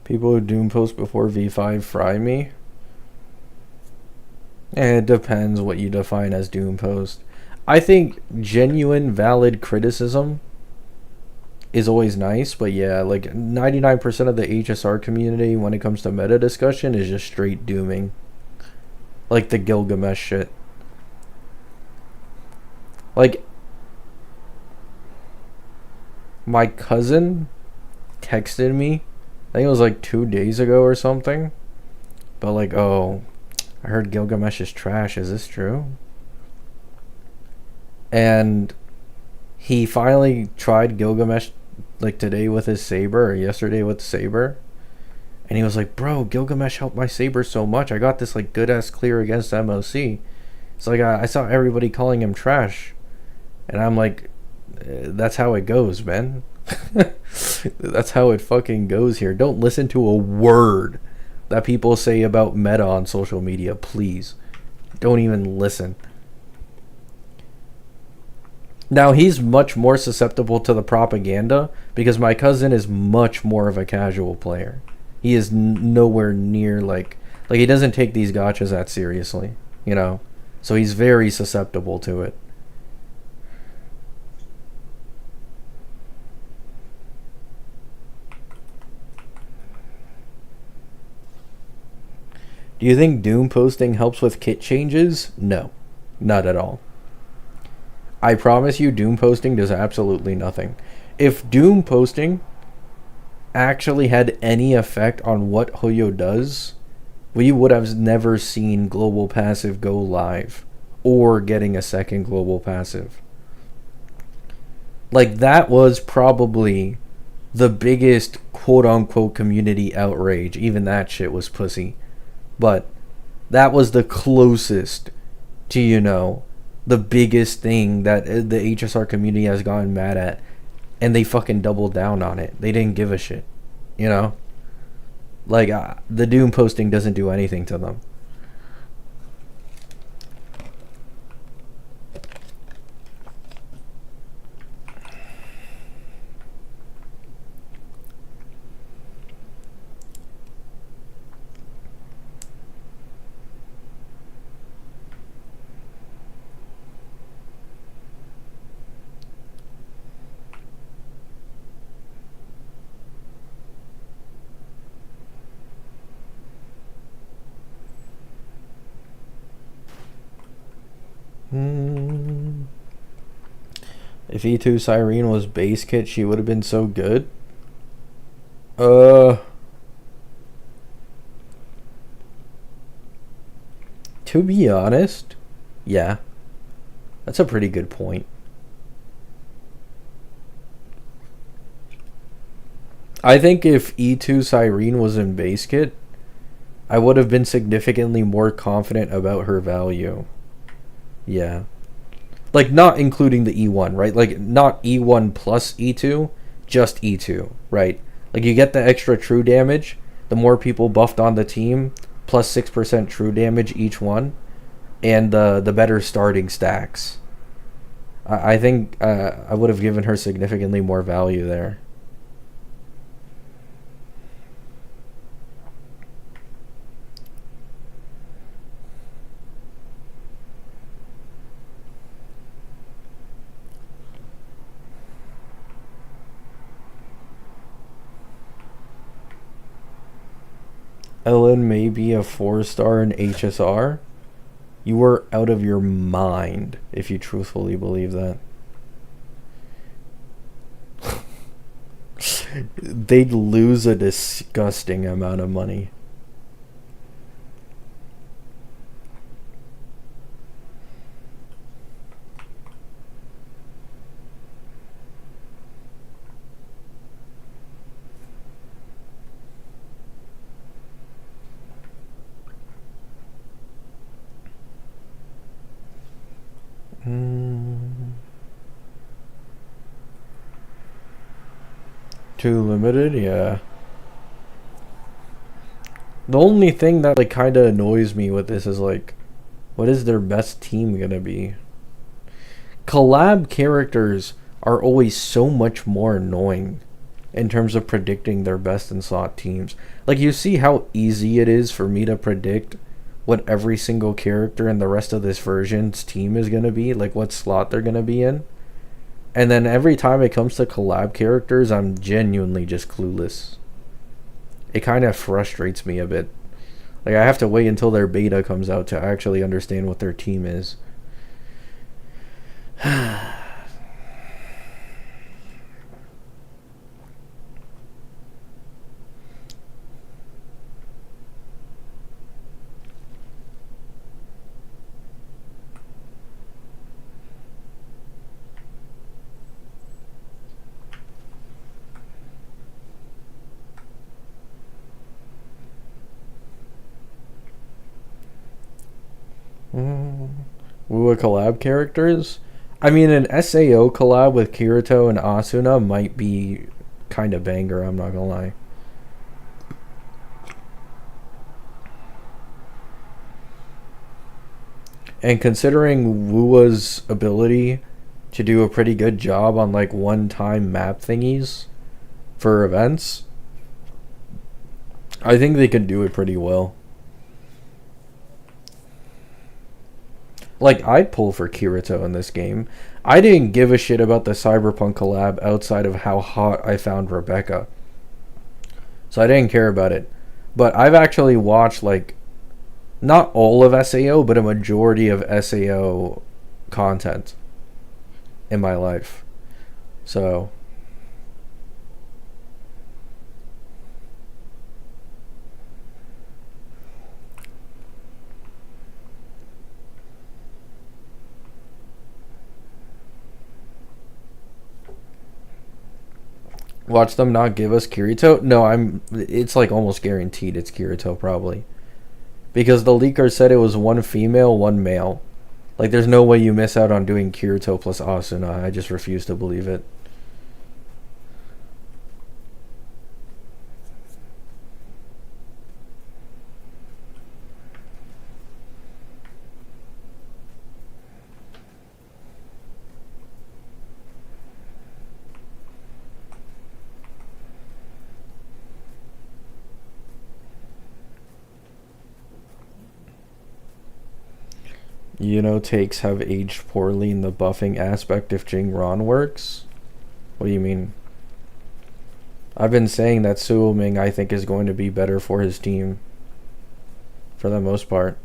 A: People who Doom post before V5 fry me. It depends what you define as Doom post. I think genuine, valid criticism is always nice, but yeah, like 99% of the HSR community when it comes to meta discussion is just straight dooming. Like the Gilgamesh shit. Like, my cousin texted me, I think it was like 2 days ago or something, but like, oh, I heard Gilgamesh is trash, is this true? And he finally tried Gilgamesh like today with his saber, or yesterday with the saber, and he was like, bro, Gilgamesh helped my saber so much, I got this like good ass clear against MOC. It's like, I saw everybody calling him trash, and I'm like, that's how it goes, man. That's how it fucking goes here. Don't listen to a word that people say about meta on social media, please. Don't even listen. Now, he's much more susceptible to the propaganda because my cousin is much more of a casual player. He is nowhere near like he doesn't take these gachas that seriously, you know? So he's very susceptible to it. Do you think Doom posting helps with kit changes? No, not at all. I promise you, Doom posting does absolutely nothing. If Doom posting actually had any effect on what Hoyo does, we would have never seen Global Passive go live or getting a second Global Passive. Like, that was probably the biggest quote-unquote community outrage. Even that shit was pussy. But that was the closest to, you know, the biggest thing that the HSR community has gotten mad at, and they fucking doubled down on it. They didn't give a shit, you know? Like, the Doom posting doesn't do anything to them. If E2 Cyrene was base kit, she would have been so good. To be honest, yeah. That's a pretty good point. I think if E2 Cyrene was in base kit, I would have been significantly more confident about her value. Yeah. Like, not including the E1, right? Like, not E1 plus E2, just E2, right? Like, you get the extra true damage, the more people buffed on the team, plus 6% true damage each one, and the better starting stacks. I think I would have given her significantly more value there. Ellen may be a 4-star in HSR. You were out of your mind if you truthfully believe that. they'd lose a disgusting amount of money. Too limited, yeah. The only thing that like kind of annoys me with this is like, what is their best team gonna be? Collab characters are always so much more annoying in terms of predicting their best in slot teams. Like you see how easy it is for me to predict what every single character in the rest of this version's team is gonna be, like what slot they're gonna be in. And then every time it comes to collab characters, I'm genuinely just clueless. It kind of frustrates me a bit. Like I have to wait until their beta comes out to actually understand what their team is. Wuwa collab characters? I mean, an SAO collab with Kirito and Asuna might be kind of banger, I'm not gonna lie. And considering Wua's ability to do a pretty good job on like one-time map thingies for events, I think they could do it pretty well. Like, I'd pull for Kirito in this game. I didn't give a shit about the Cyberpunk collab outside of how hot I found Rebecca. So I didn't care about it. But I've actually watched, like, not all of SAO, but a majority of SAO content in my life. So watch them not give us Kirito? No, it's like almost guaranteed it's Kirito probably. Because the leaker said it was one female, one male. Like there's no way you miss out on doing Kirito plus Asuna. I just refuse to believe it. You know, takes have aged poorly in the buffing aspect if Jingron works? What do you mean? I've been saying that Suo Ming I think is going to be better for his team. For the most part.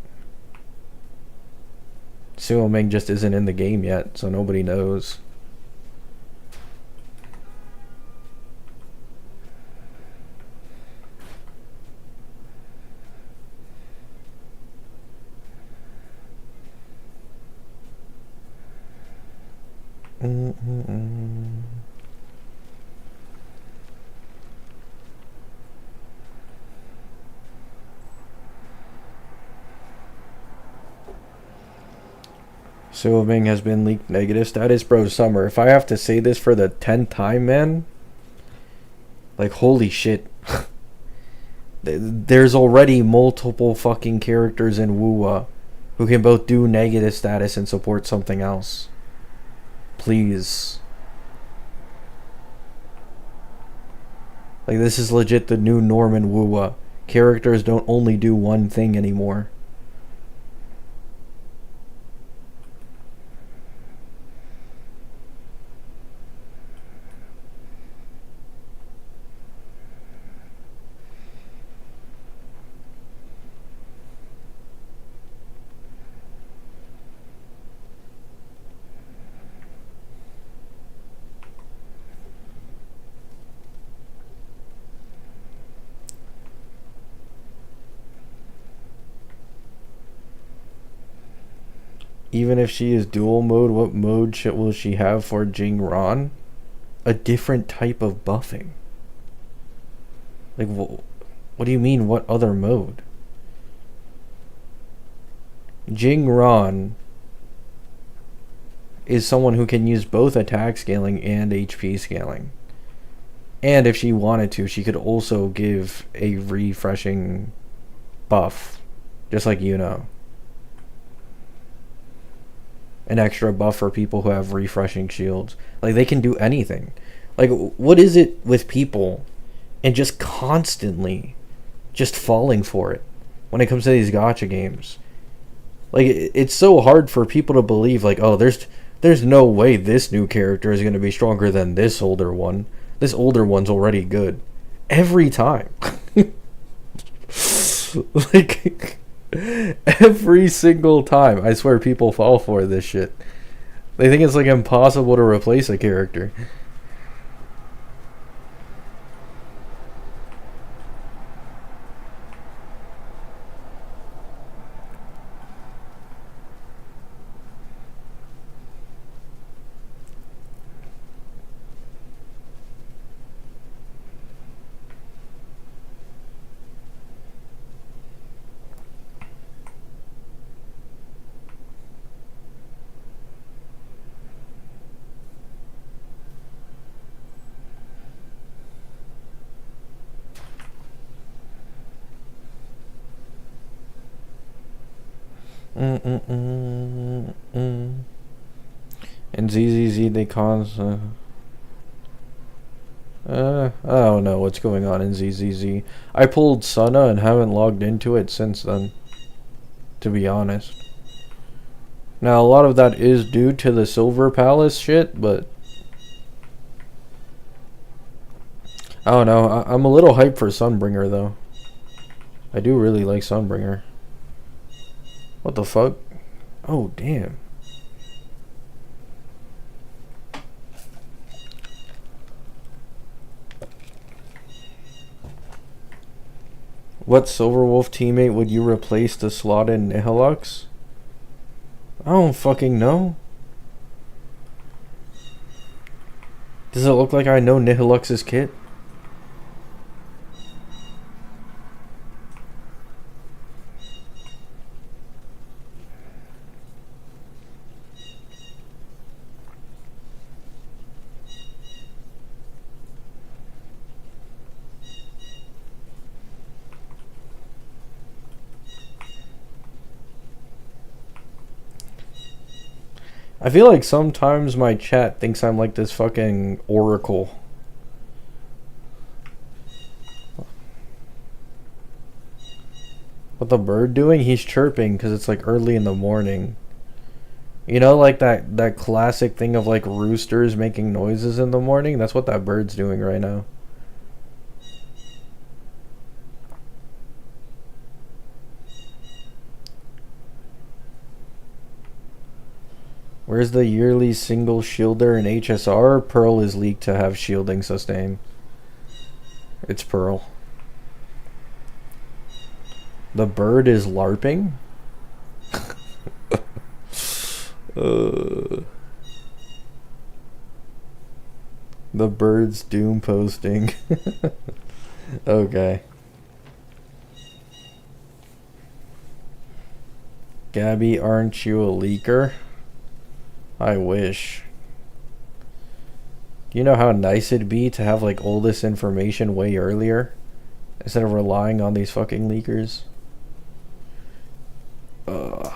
A: Suo Ming just isn't in the game yet, so nobody knows. Suo Ming has been leaked negative status. Bro, Summer, if I have to say this for the 10th time, man, like, holy shit. There's already multiple fucking characters in wuwa who can both do negative status and support something else. Please. Like, this is legit the new norm in wuwa. Characters don't only do one thing anymore. even if she is dual mode, what mode will she have for Jingron? A different type of buffing. Like, what do you mean, what other mode? Jingron is someone who can use both attack scaling and HP scaling. And if she wanted to, she could also give a refreshing buff, just like Yuno. An extra buff for people who have refreshing shields. Like, they can do anything. Like, what is it with people and just constantly just falling for it when it comes to these gacha games? Like, it's so hard for people to believe, like, oh, there's no way this new character is going to be stronger than this older one. This older one's already good. Every time. Like, every single time. I swear people fall for this shit. They think it's, like, impossible to replace a character. And ZZZ, they cause I don't know what's going on in ZZZ. I pulled Sana and haven't logged into it since then, to be honest. Now, a lot of that is due to the Silver Palace shit, but I don't know. I'm a little hyped for Sunbringer, though. I do really like Sunbringer. What the fuck? Oh, damn. What Silverwolf teammate would you replace to slot in Nihilux? I don't fucking know. Does it look like I know Nihilux's kit? I feel like sometimes my chat thinks I'm like this fucking oracle. What the bird doing? He's chirping because it's like early in the morning. You know, like that classic thing of like roosters making noises in the morning? That's what that bird's doing right now. Where's the yearly single shielder in HSR? Pearl is leaked to have shielding sustain. It's Pearl. The bird is LARPing? The bird's doom posting. Okay. Gabby, aren't you a leaker? I wish. Do you know how nice it'd be to have like all this information way earlier instead of relying on these fucking leakers? Ugh.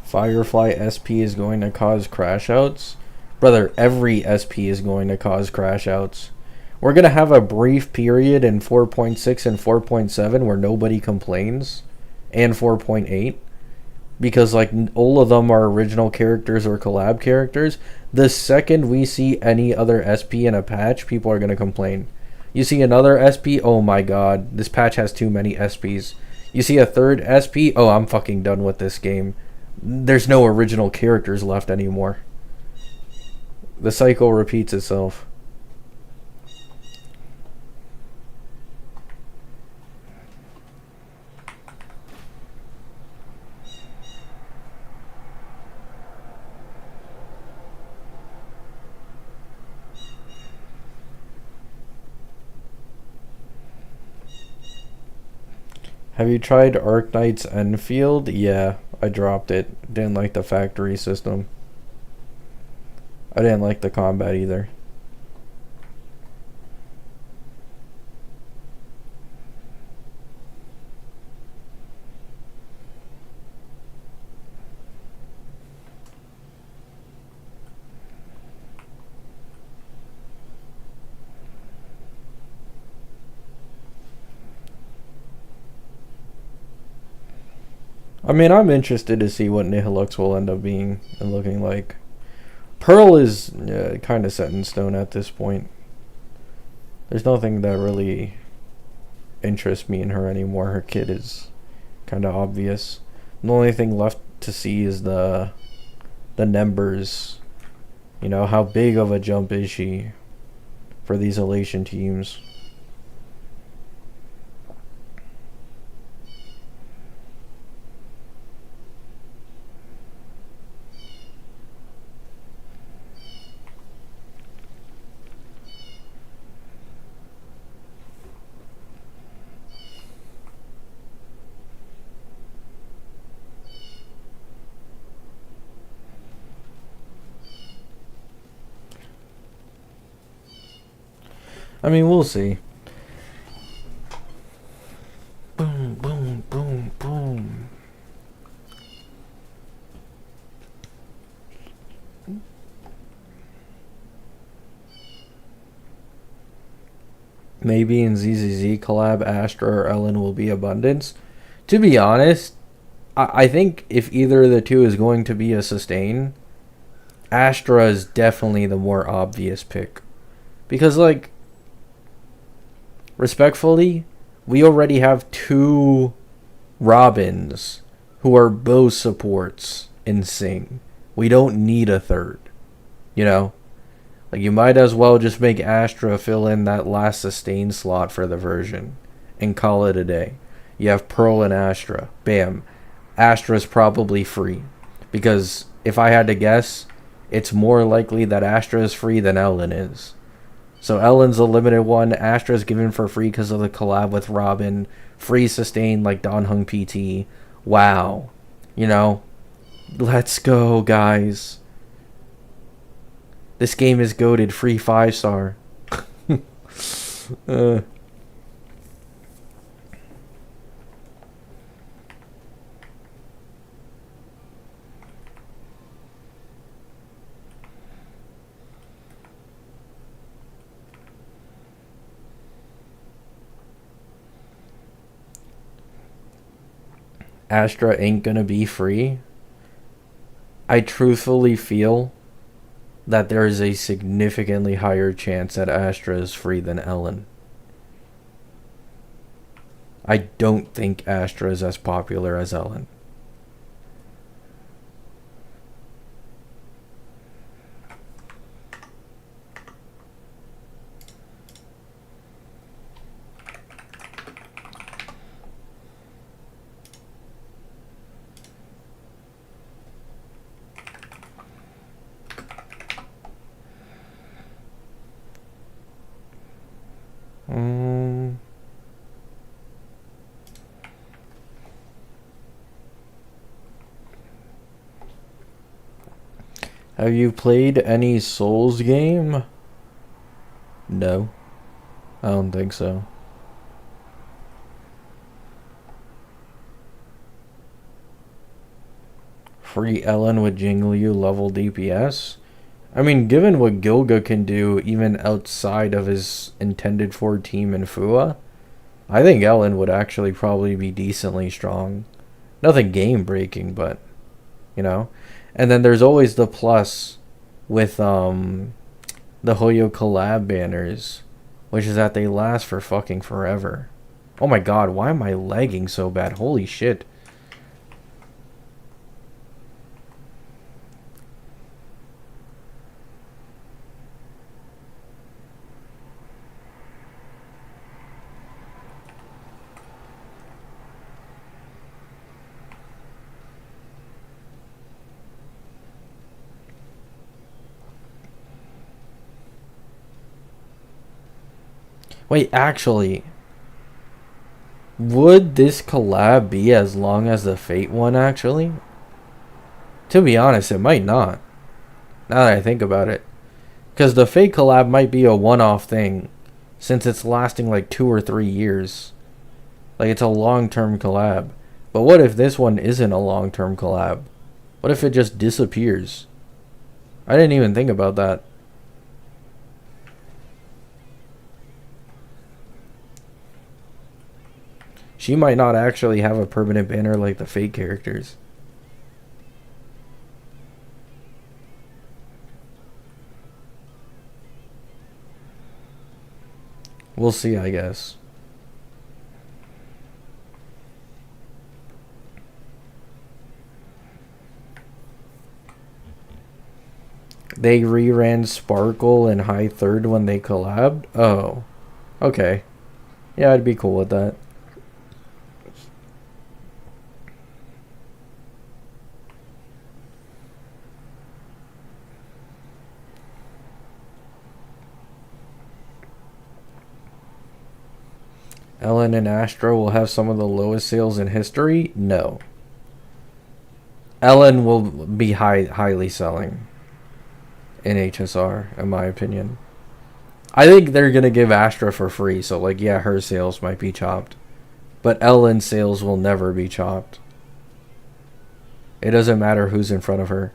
A: Firefly SP is going to cause crash outs. Brother, every SP is going to cause crash outs. We're going to have a brief period in 4.6 and 4.7 where nobody complains. And 4.8. Because like all of them are original characters or collab characters. The second we see any other SP in a patch, people are going to complain. You see another SP, oh my god, this patch has too many SPs. You see a third SP, oh, I'm fucking done with this game. There's no original characters left anymore. The cycle repeats itself. Have you tried Arknight's Enfield? Yeah, I dropped it. Didn't like the factory system. I didn't like the combat either. I mean, I'm interested to see what Nihilux will end up being and looking like. Pearl is kind of set in stone at this point. There's nothing that really interests me in her anymore. Her kit is kind of obvious. The only thing left to see is the numbers. You know, how big of a jump is she for these elation teams? I mean, we'll see. Boom, boom, boom, boom. Maybe in ZZZ collab, Astra or Ellen will be Abundance. To be honest, I think if either of the two is going to be a sustain, Astra is definitely the more obvious pick. Because, like, respectfully, we already have two Robins who are both supports in Sing. We don't need a third. You know? Like, you might as well just make Astra fill in that last sustain slot for the version and call it a day. You have Pearl and Astra. Bam. Astra's probably free. Because if I had to guess, it's more likely that Astra is free than Ellen is. So Ellen's a limited one. Astra's given for free because of the collab with Robin. Free sustain like Don Hung PT. Wow. You know? Let's go, guys. This game is goated. Free 5-star. Astra ain't gonna be free. I truthfully feel that there is a significantly higher chance that Astra is free than Ellen. I don't think Astra is as popular as Ellen. Have you played any Souls game? No. I don't think so. Free Ellen with Jingliu level DPS? I mean, given what Gilga can do even outside of his intended for team in Fua, I think Ellen would actually probably be decently strong. Nothing game breaking, but you know. And then there's always the plus with the Hoyo collab banners, which is that they last for fucking forever. Oh my god, why am I lagging so bad? Holy shit. Wait, actually, would this collab be as long as the Fate one, actually? To be honest, it might not. Now that I think about it. Because the Fate collab might be a one-off thing, since it's lasting like 2 or 3 years. Like, it's a long-term collab. But what if this one isn't a long-term collab? What if it just disappears? I didn't even think about that. She might not actually have a permanent banner like the Fate characters. We'll see, I guess. They reran Sparkle and High Third when they collabed? Oh. Okay. Yeah, I'd be cool with that. Ellen and Astro will have some of the lowest sales in history? No. Ellen will be highly selling in HSR, in my opinion. I think they're going to give Astra for free, so like, yeah, her sales might be chopped. But Ellen's sales will never be chopped. It doesn't matter who's in front of her.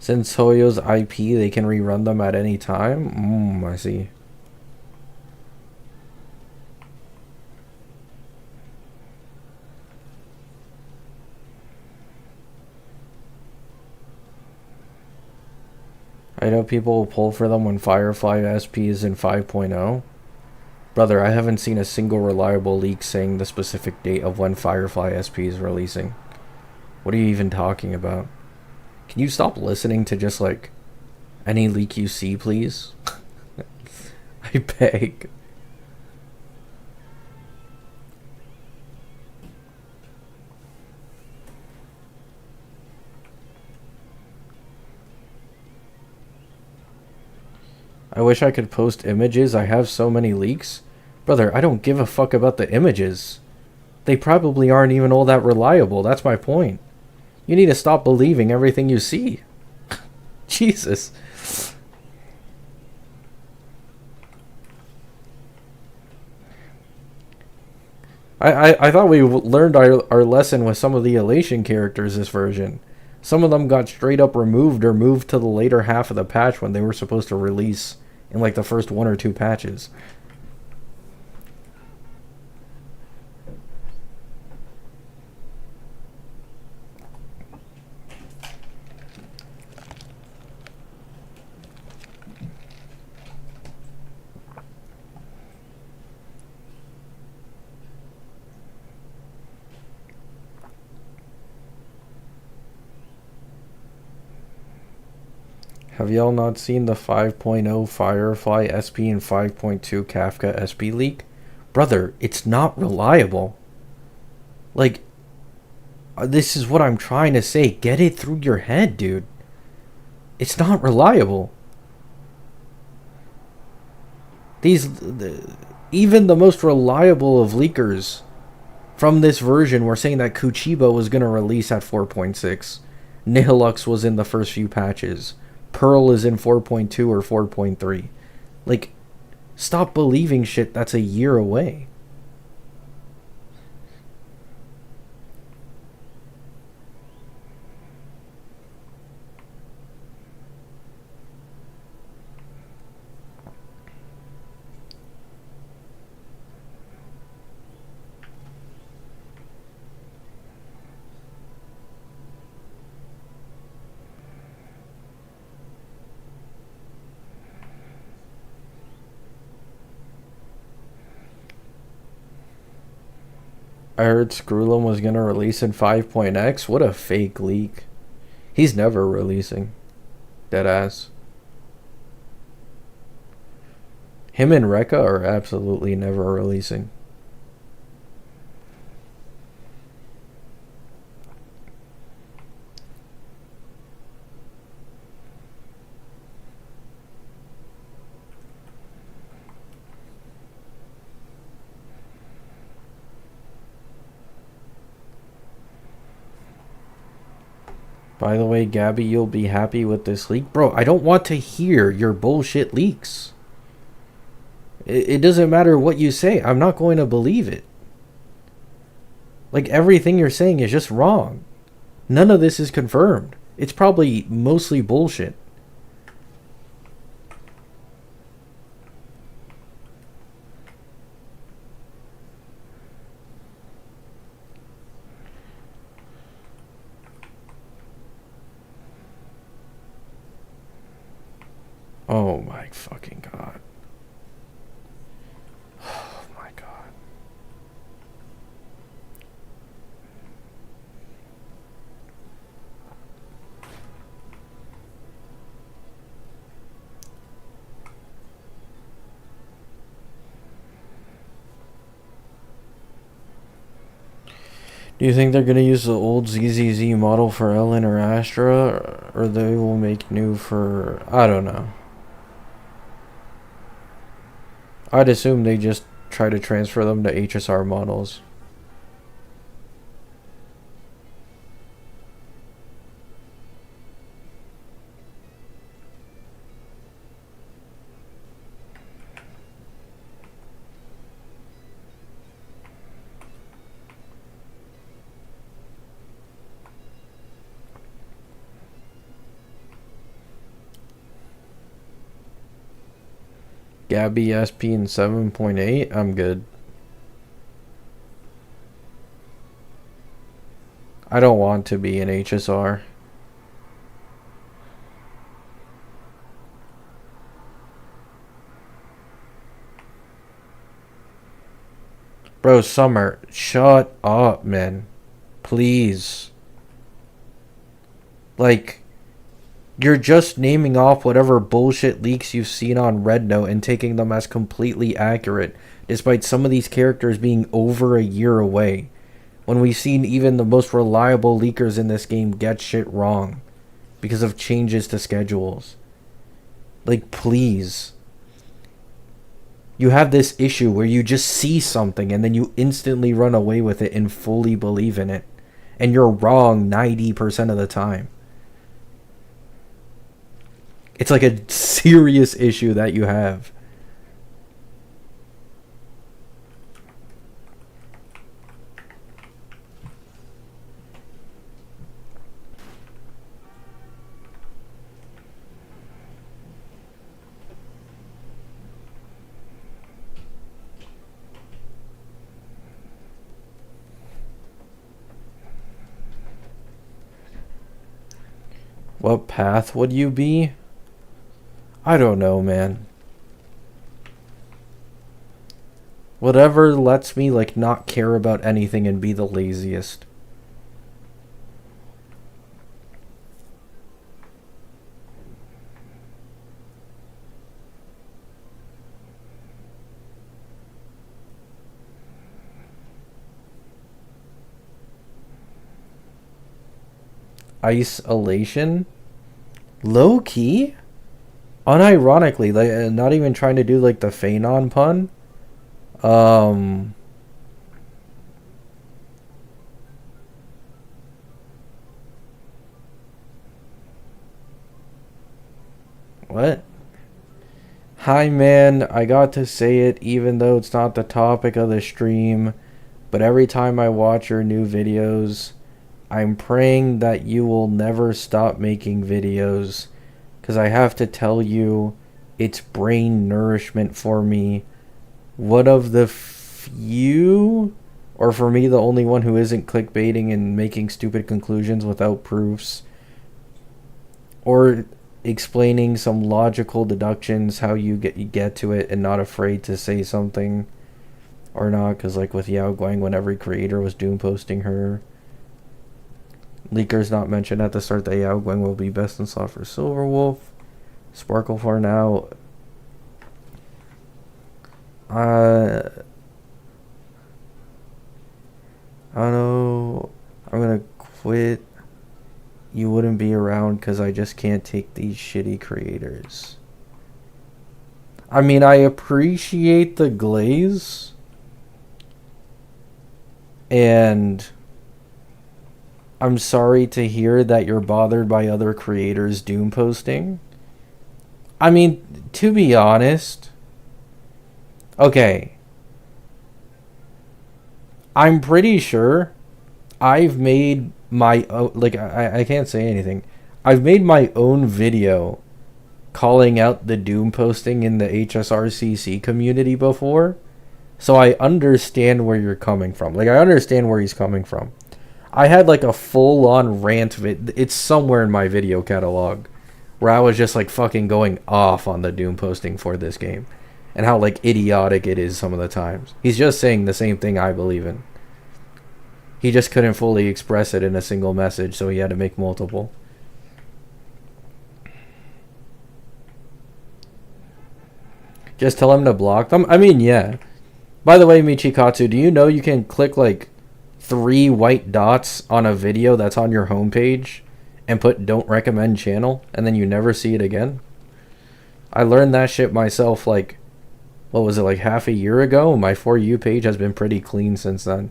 A: Since Hoyo's IP, they can rerun them at any time? I see. I know people will pull for them when Firefly SP is in 5.0. Brother, I haven't seen a single reliable leak saying the specific date of when Firefly SP is releasing. What are you even talking about? Can you stop listening to just like any leak you see, please? I beg. I wish I could post images. I have so many leaks. Brother, I don't give a fuck about the images. They probably aren't even all that reliable. That's my point. You need to stop believing everything you see. Jesus. I thought we learned our lesson with some of the Elation characters this version. Some of them got straight up removed or moved to the later half of the patch when they were supposed to release in like the first 1 or 2 patches. Have y'all not seen the 5.0 Firefly SP and 5.2 Kafka SP leak? Brother, it's not reliable. Like, this is what I'm trying to say. Get it through your head, dude. It's not reliable. Even the most reliable of leakers from this version were saying that Kuchiba was going to release at 4.6. Nihilux was in the first few patches. Pearl is in 4.2 or 4.3. Like, stop believing shit that's a year away. I heard Screwlum was gonna release in 5.x. What a fake leak. He's never releasing. Deadass. Him and Rekka are absolutely never releasing. By the way, Gabby, you'll be happy with this leak. Bro, I don't want to hear your bullshit leaks. It doesn't matter what you say. I'm not going to believe it. Like, everything you're saying is just wrong. None of this is confirmed. It's probably mostly bullshit. Oh my fucking god. Oh my god. Do you think they're gonna use the old ZZZ model for Ellen or Astra, or they will make new for... I don't know. I'd assume they just try to transfer them to HSR models. Gabby SP in 7.8, I'm good. I don't want to be an HSR. Bro, Summer, shut up, man. Please. Like, you're just naming off whatever bullshit leaks you've seen on Red Note and taking them as completely accurate, despite some of these characters being over a year away. When we've seen even the most reliable leakers in this game get shit wrong because of changes to schedules. Like, please. You have this issue where you just see something and then you instantly run away with it and fully believe in it. And you're wrong 90% of the time. It's like a serious issue that you have. What path would you be? I don't know, man. Whatever lets me, like, not care about anything and be the laziest. Isolation? Low key? Unironically, like, not even trying to do like the Phanon pun. What? Hi man, I got to say it even though it's not the topic of the stream, but every time I watch your new videos, I'm praying that you will never stop making videos, because I have to tell you, it's brain nourishment for me. One of the few, or for me the only one who isn't clickbaiting and making stupid conclusions without proofs, or explaining some logical deductions how you get to it and not afraid to say something or not, because like with Yao Guang, when every creator was doom posting her, leakers not mentioned at the start that Yao Guang will be best in slot for Silverwolf. Sparkle for now. I don't know. I'm gonna quit. You wouldn't be around because I just can't take these shitty creators. I mean, I appreciate the glaze. And I'm sorry to hear that you're bothered by other creators doom posting. I mean, to be honest, okay, I'm pretty sure I've made my own, like, I can't say anything. I've made my own video calling out the doom posting in the HSRCC community before. So I understand where you're coming from. Like, I understand where he's coming from. I had like a full-on rant. It's somewhere in my video catalog where I was just like fucking going off on the doom posting for this game and how like idiotic it is some of the times. He's just saying the same thing I believe in. He just couldn't fully express it in a single message, so he had to make multiple. Just tell him to block them? I mean, yeah. By the way, Michikatsu, do you know you can click like 3 white dots on a video that's on your homepage and put don't recommend channel and then you never see it again? I learned that shit myself like, what was it, like half a year ago? My For You page has been pretty clean since then.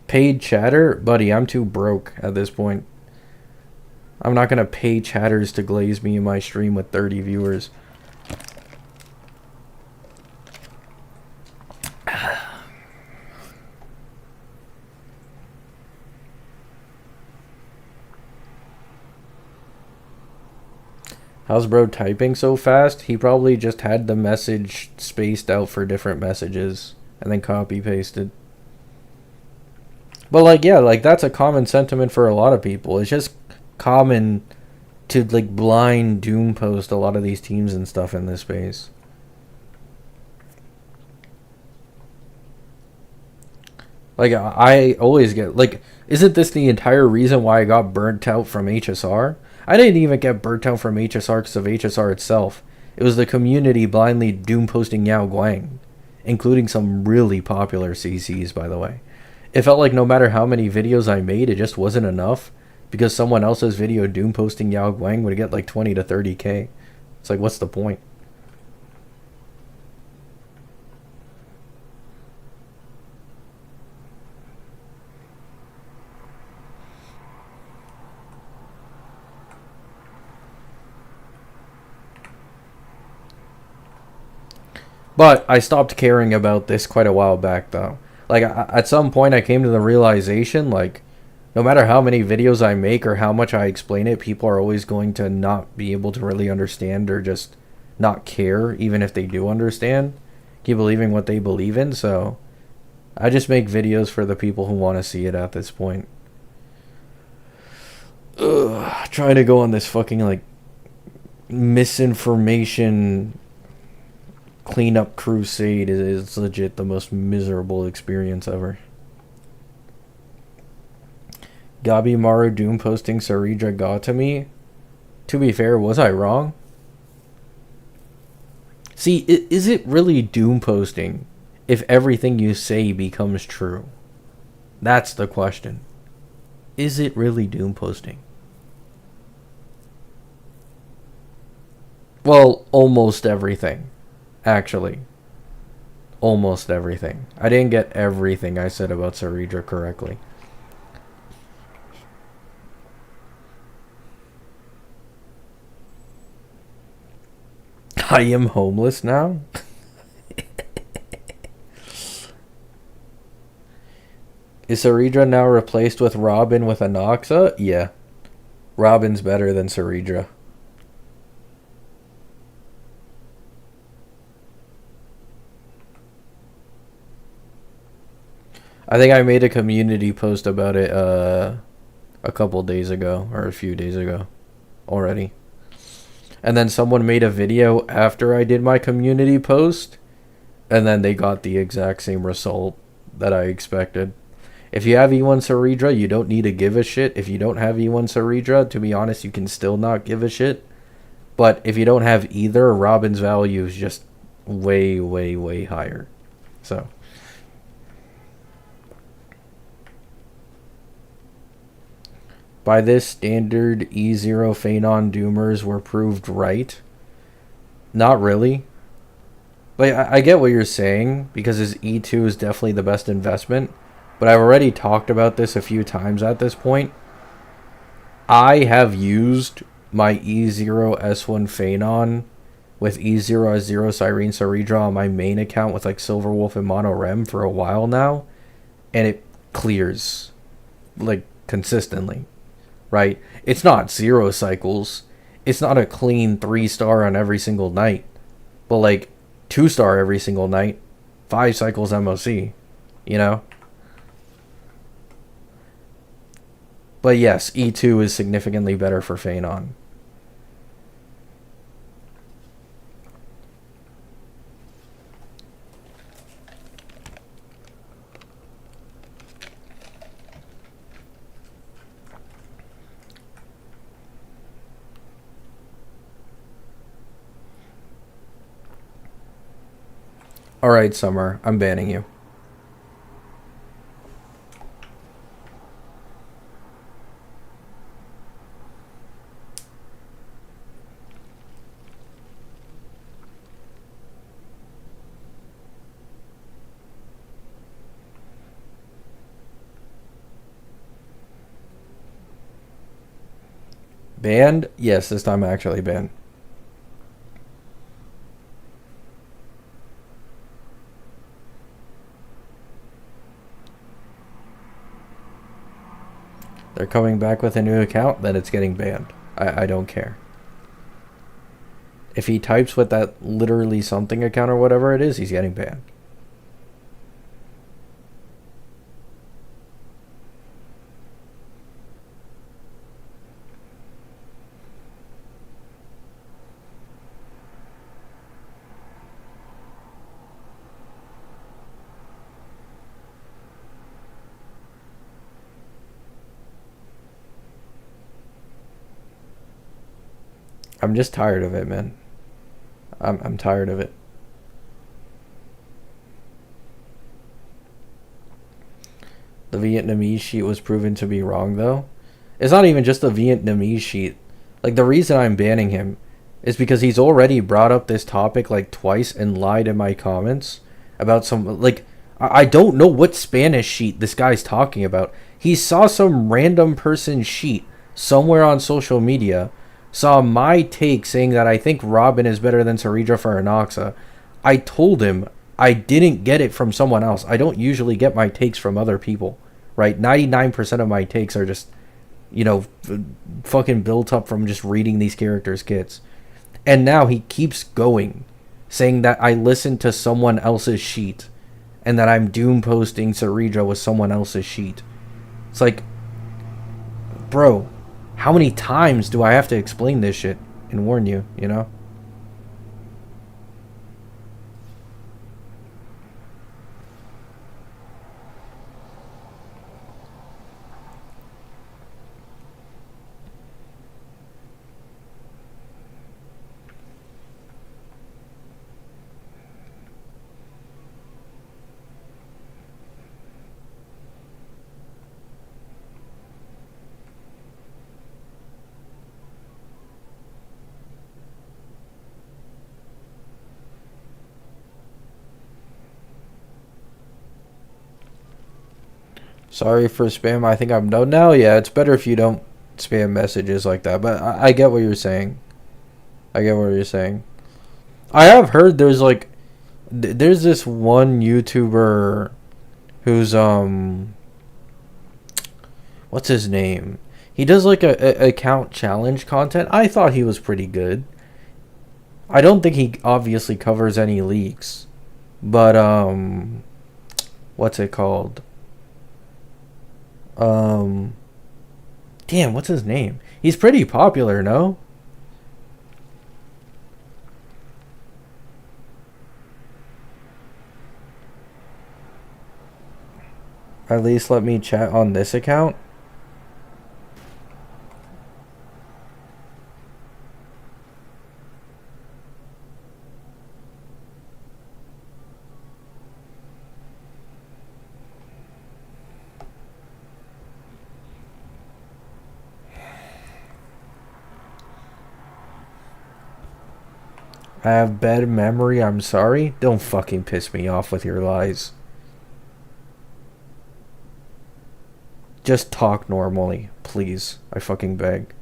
A: Paid chatter? Buddy, I'm too broke at this point. I'm not gonna pay chatters to glaze me in my stream with 30 viewers. How's bro typing so fast? He probably just had the message spaced out for different messages and then copy pasted. But like, yeah, like that's a common sentiment for a lot of people. It's just common to like blind doom post a lot of these teams and stuff in this space. Like, I always get like, isn't this the entire reason why I got burnt out from HSR? I didn't even get burnt out from HSR because of HSR itself. It was the community blindly doom posting Yao Guang, including some really popular CCs, by the way. It felt like no matter how many videos I made, it just wasn't enough because someone else's video doom posting Yao Guang would get like 20 to 30k. It's like, what's the point? But I stopped caring about this quite a while back, though. Like, at some point, I came to the realization, like, no matter how many videos I make or how much I explain it, people are always going to not be able to really understand or just not care, even if they do understand. Keep believing what they believe in, so I just make videos for the people who want to see it at this point. Ugh, trying to go on this fucking, like, misinformation cleanup crusade is legit the most miserable experience ever. Gabi Maru doom posting Saridra got to me. To be fair, was I wrong? See, is it really doom posting if everything you say becomes true? That's the question. Is it really doom posting? Well, almost everything. Actually. Almost everything. I didn't get everything I said about Saridra correctly. I am homeless now? Is Saridra now replaced with Robin with Anoxa? Yeah. Robin's better than Saridra. I think I made a community post about it a couple days ago, or a few days ago already. And then someone made a video after I did my community post, and then they got the exact same result that I expected. If you have E1 Saridra, you don't need to give a shit. If you don't have E1 Saridra, to be honest, you can still not give a shit. But if you don't have either, Robin's value is just way, way, way higher. So by this standard, E0 Phanon Doomers were proved right. Not really. Like, I get what you're saying, because his E2 is definitely the best investment. but I've already talked about this a few times at this point. I have used my E0S1 Phanon with E0S0 Cyrene Ceredra on my main account with like Silverwolf and Mono Rem for a while now, and it clears like consistently, right? It's not 0 cycles. It's not a clean 3-star on every single night, but like 2-star every single night, 5 cycles MOC, you know? But yes, E2 is significantly better for Phanon. Alright, Summer, I'm banning you. Banned? Yes, this time actually banned. They're coming back with a new account, then it's getting banned. I don't care. If he types with that literally something account or whatever it is, he's getting banned. I'm just tired of it, man. I'm tired of it. The Vietnamese sheet was proven to be wrong, though. It's not even just the Vietnamese sheet. Like, the reason I'm banning him is because he's already brought up this topic like twice and lied in my comments about some, like, I don't know what Spanish sheet this guy's talking about. He saw some random person's sheet somewhere on social media, saw my take saying that I think Robin is better than Ceredra for Inoxa. I told him I didn't get it from someone else. I don't usually get my takes from other people, right? 99% of my takes are just, you know, fucking built up from just reading these characters' kits. And now he keeps going, saying that I listened to someone else's sheet and that I'm doom posting Ceredra with someone else's sheet. It's like, bro, how many times do I have to explain this shit and warn you, you know? Sorry for spam. I think I'm done now. Yeah, it's better if you don't spam messages like that. But I get what you're saying. I get what you're saying. I have heard there's like, there's this one YouTuber who's what's his name? He does like a account challenge content. I thought he was pretty good. I don't think he obviously covers any leaks, but what's it called? Um, damn, what's his name? He's pretty popular, no? At least let me chat on this account. I have bad memory, I'm sorry. Don't fucking piss me off with your lies. Just talk normally, please. I fucking beg.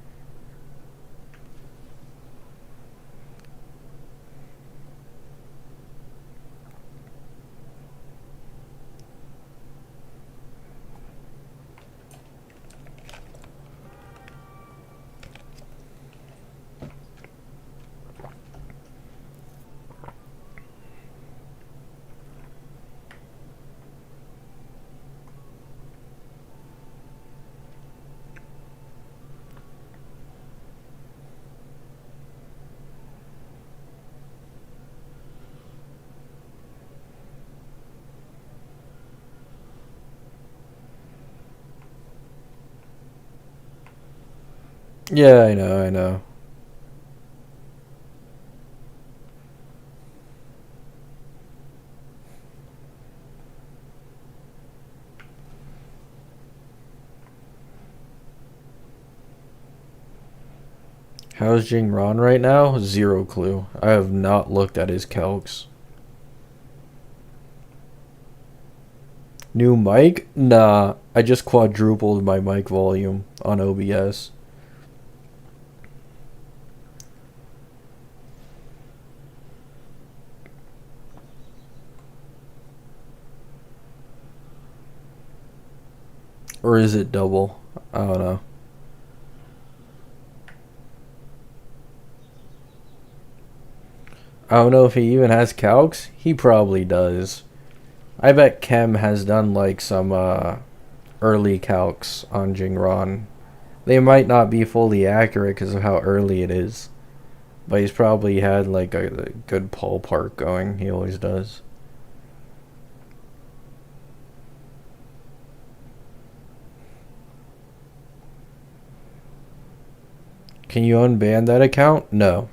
A: Yeah, I know, I know. How's Jingron right now? Zero clue. I have not looked at his calcs. New mic? Nah, I just quadrupled my mic volume on OBS. Or is it double? I don't know. I don't know if he even has calcs. He probably does. I bet Kem has done like some early calcs on Jingron. They might not be fully accurate because of how early it is. But he's probably had like a good ballpark going. He always does. Can you unban that account? No.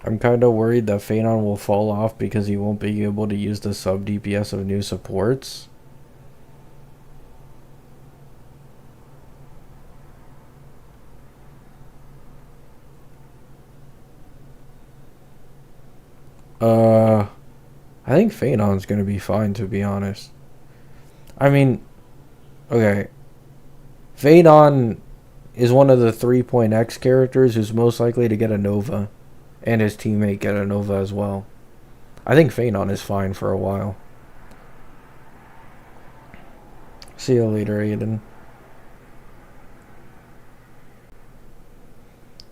A: I'm kind of worried that Phanon will fall off because he won't be able to use the sub DPS of new supports. I think Phanon's gonna be fine, to be honest. I mean, okay. Phanon is one of the 3.x characters who's most likely to get a Nova. And his teammate get a Nova as well. I think Phanon is fine for a while. See you later, Aiden.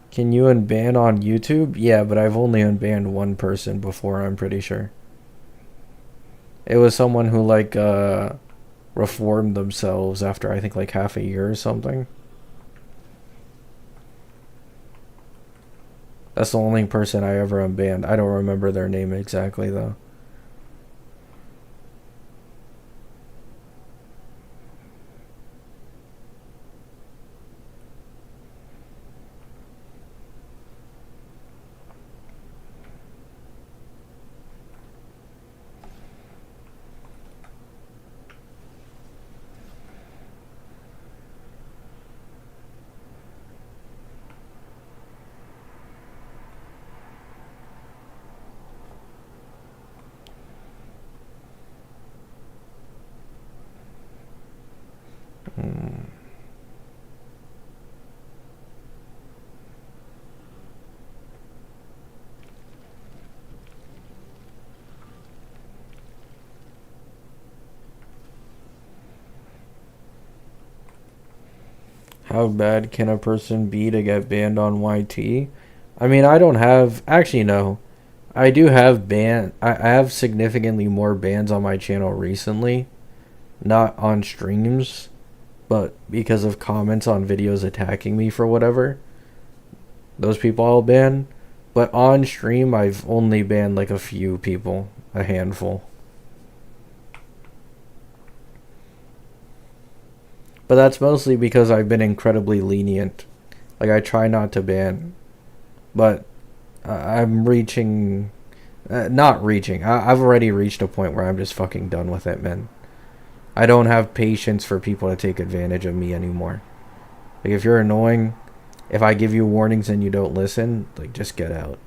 A: Can you unban on YouTube? Yeah, but I've only unbanned one person before, I'm pretty sure. It was someone who like reformed themselves after I think like half a year or something. That's the only person I ever unbanned. I don't remember their name exactly though. How bad can a person be to get banned on YT? I mean, I don't have... Actually, no. I do have I have significantly more bans on my channel recently. Not on streams. but because of comments on videos attacking me for whatever, those people I'll ban. But on stream, I've only banned like a few people, a handful. But that's mostly because I've been incredibly lenient. Like, I try not to ban. But I'm reaching... not reaching. I've already reached a point where I'm just fucking done with it, man. I don't have patience for people to take advantage of me anymore. Like, if you're annoying, if I give you warnings and you don't listen, like, just get out.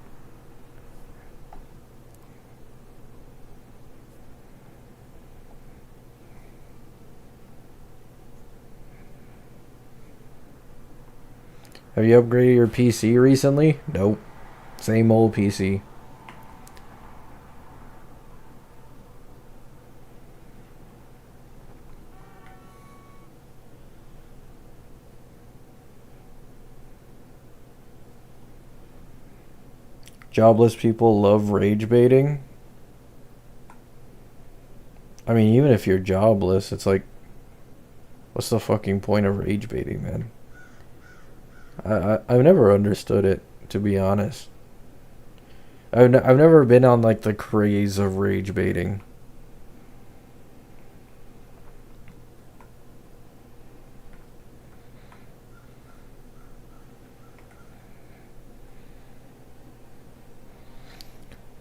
A: Have you upgraded your PC recently? Nope. Same old PC. Jobless people love rage baiting. I mean, even if you're jobless, it's like, what's the fucking point of rage baiting, man? I've never understood it, to be honest. I've never been on like the craze of rage baiting.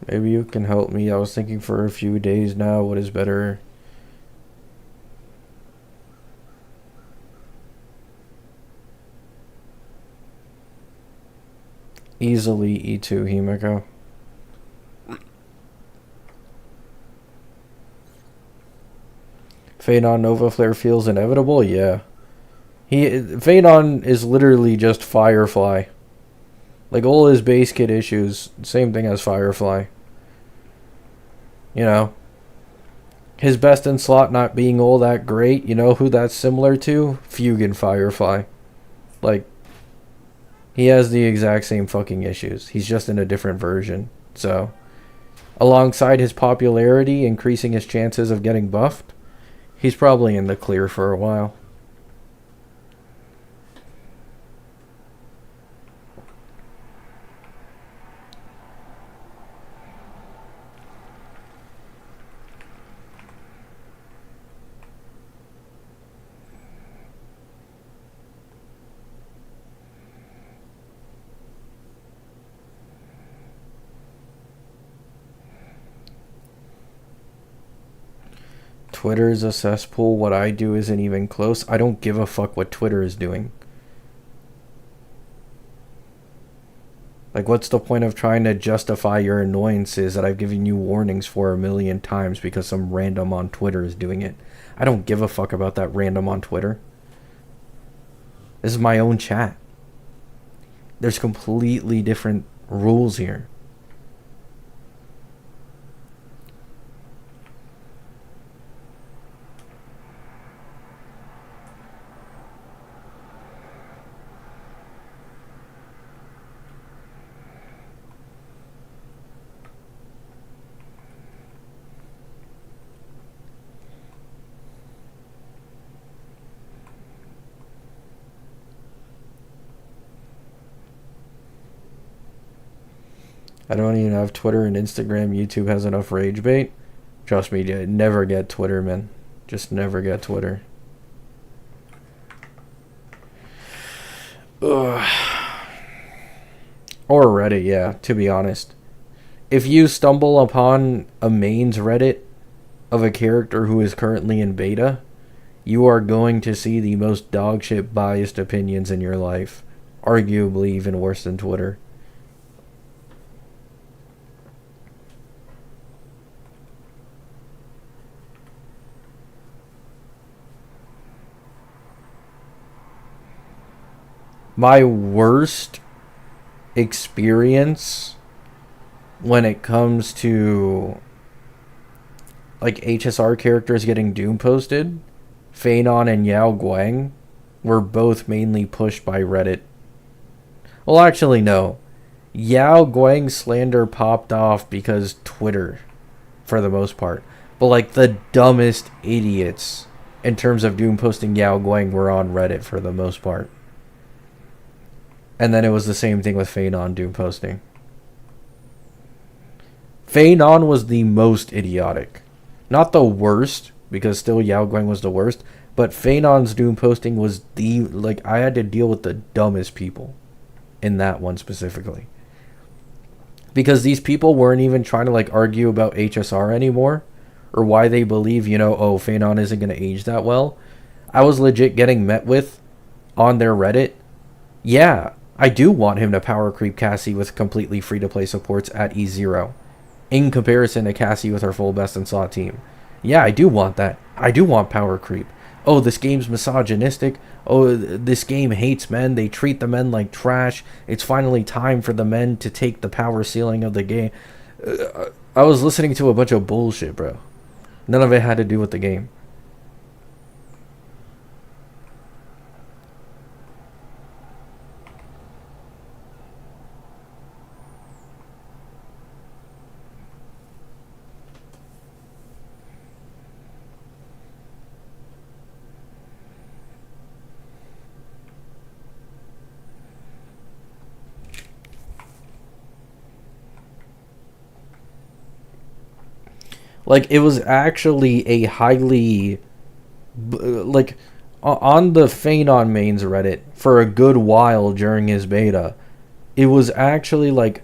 A: Maybe you can help me. I was thinking for a few days now, what is better? Easily E2 Himiko. Phaedon Nova Flare feels inevitable? Yeah. Phaedon is literally just Firefly. Like, all his base kit issues, same thing as Firefly. You know. His best in slot not being all that great, you know who that's similar to? Fugan Firefly. Like, he has the exact same fucking issues. He's just in a different version. So, alongside his popularity increasing his chances of getting buffed, he's probably in the clear for a while. Twitter is a cesspool. What I do isn't even close. I don't give a fuck what Twitter is doing. Like, what's the point of trying to justify your annoyances that I've given you warnings for a million times because some random on Twitter is doing it? I don't give a fuck about that random on Twitter. This is my own chat. There's completely different rules here. I don't even have Twitter and Instagram. YouTube has enough rage bait. Trust me, never get Twitter, man. Just never get Twitter. Ugh. Or Reddit, yeah, to be honest. If you stumble upon a mains Reddit of a character who is currently in beta, you are going to see the most dogshit biased opinions in your life. Arguably even worse than Twitter. My worst experience when it comes to like HSR characters getting Doom posted, Phaedon and Yao Guang were both mainly pushed by Reddit. Well, actually, no. Yao Guang's slander popped off because Twitter, for the most part. But like the dumbest idiots in terms of Doom posting Yao Guang were on Reddit for the most part. And then it was the same thing with Phanon Doom posting. Phanon was the most idiotic. Not the worst, because still Yao Guang was the worst, but Phanon's Doom posting was the, like, I had to deal with the dumbest people in that one specifically. Because these people weren't even trying to, like, argue about HSR anymore, or why they believe, you know, oh, Phanon isn't going to age that well. I was legit getting met with, on their Reddit, yeah, I do want him to power creep Cassie with completely free-to-play supports at E0, in comparison to Cassie with her full best in slot team. Yeah, I do want that. I do want power creep. Oh, this game's misogynistic. Oh, this game hates men. They treat the men like trash. It's finally time for the men to take the power ceiling of the game. I was listening to a bunch of bullshit, bro. None of it had to do with the game. Like, it was actually a highly, like, on the Phanon mains Reddit for a good while during his beta, it was actually, like,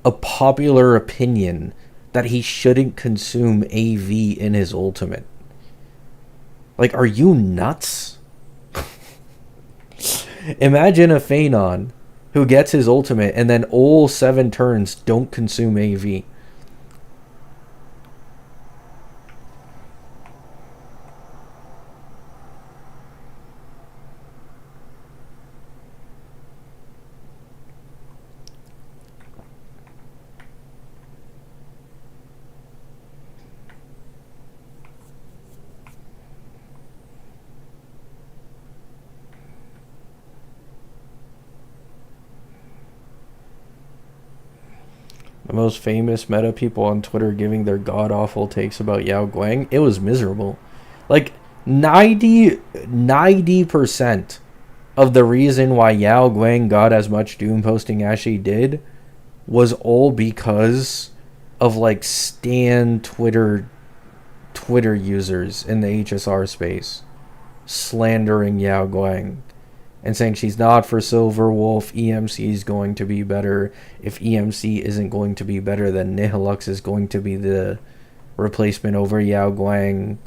A: a popular opinion that he shouldn't consume AV in his ultimate. Like, are you nuts? Imagine a Phanon who gets his ultimate and then all 7 turns don't consume AV. The most famous meta people on Twitter giving their god-awful takes about Yao Guang, it was miserable. Like, 90% of the reason why Yao Guang got as much Doom posting as she did was all because of, like, stan Twitter users in the HSR space slandering Yao Guang and saying she's not for Silver Wolf, EMC is going to be better. If EMC isn't going to be better, then Nihilux is going to be the replacement over Yao Guang.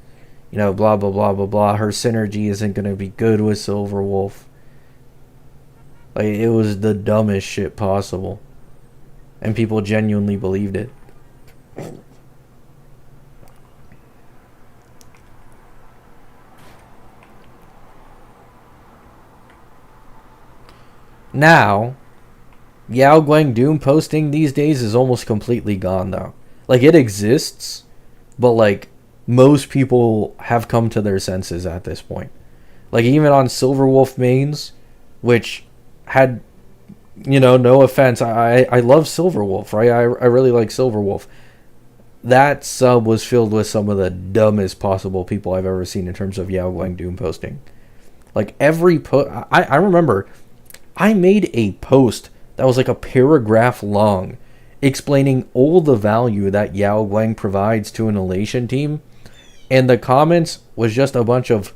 A: You know, blah, blah, blah, blah, blah. Her synergy isn't going to be good with Silver Wolf. Like, it was the dumbest shit possible. And people genuinely believed it. Now, Yao Guang Doom posting these days is almost completely gone, though. Like, it exists, but, like, most people have come to their senses at this point. Like, even on Silverwolf mains, which had, you know, no offense, I love Silverwolf, right? I really like Silverwolf. That sub was filled with some of the dumbest possible people I've ever seen in terms of Yao Guang Doom posting. Like, every I remember I made a post that was like a paragraph long explaining all the value that Yao Guang provides to an Elation team, and the comments was just a bunch of,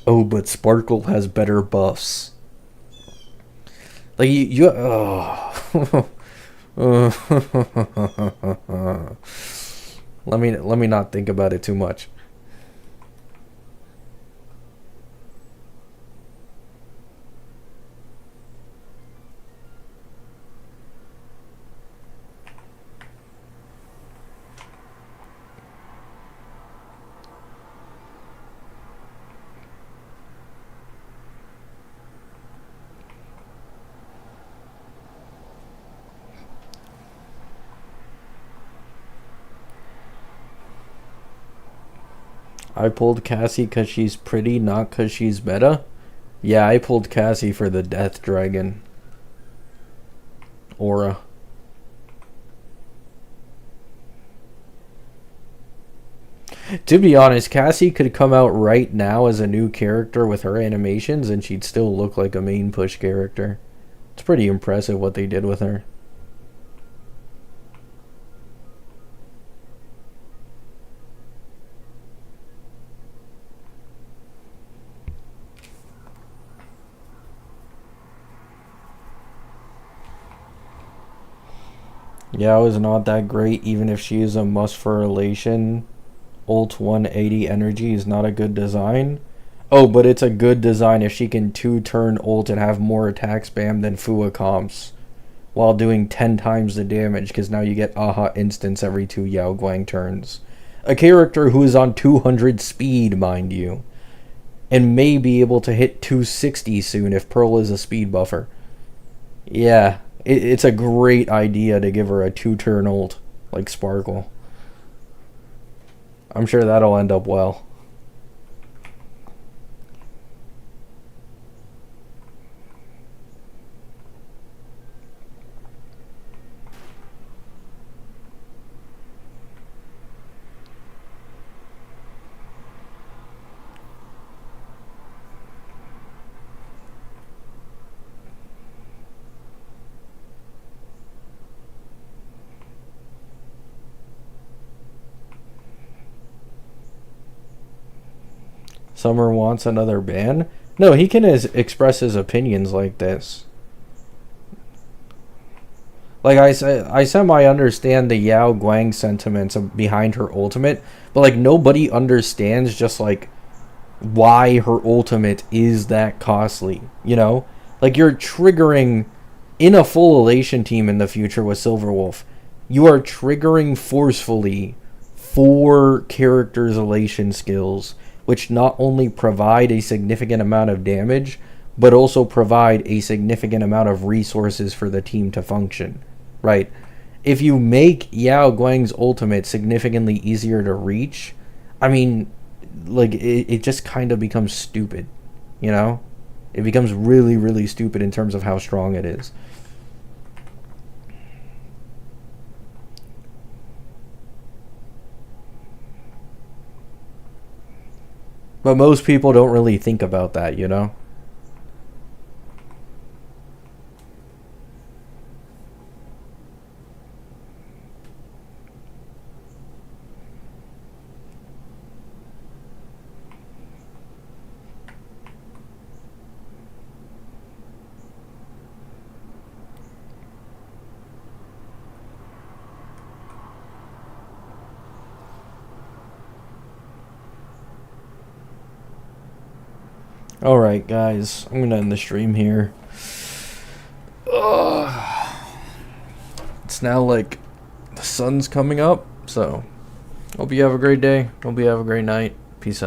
A: oh, but Sparkle has better buffs. Like, oh. let me not think about it too much. I pulled Cassie because she's pretty, not because she's meta. Yeah, I pulled Cassie for the Death Dragon aura. To be honest, Cassie could come out right now as a new character with her animations and she'd still look like a main push character. It's pretty impressive what they did with her. Yeah, it was not that great, even if she is a must for elation. Ult 180 energy is not a good design. Oh, but it's a good design if she can 2-turn ult and have more attack spam than Fua comps while doing 10 times the damage, because now you get Aha instance every 2 Yao Guang turns. A character who is on 200 speed, mind you, and may be able to hit 260 soon if Pearl is a speed buffer. Yeah, it's a great idea to give her a 2-turn ult like Sparkle. I'm sure that'll end up well. Summer wants another ban? No, he can express his opinions like this. Like I semi understand the Yao Guang sentiments behind her ultimate, but like nobody understands just like why her ultimate is that costly. You know, like you're triggering in a full elation team in the future with Silverwolf. You are triggering forcefully 4 characters elation skills, which not only provide a significant amount of damage, but also provide a significant amount of resources for the team to function. Right? If you make Yao Guang's ultimate significantly easier to reach, I mean, like, it just kind of becomes stupid, you know? It becomes really, really stupid in terms of how strong it is. But most people don't really think about that, you know? Alright, guys. I'm gonna end the stream here. Ugh. It's now like the sun's coming up, so hope you have a great day. Hope you have a great night. Peace out.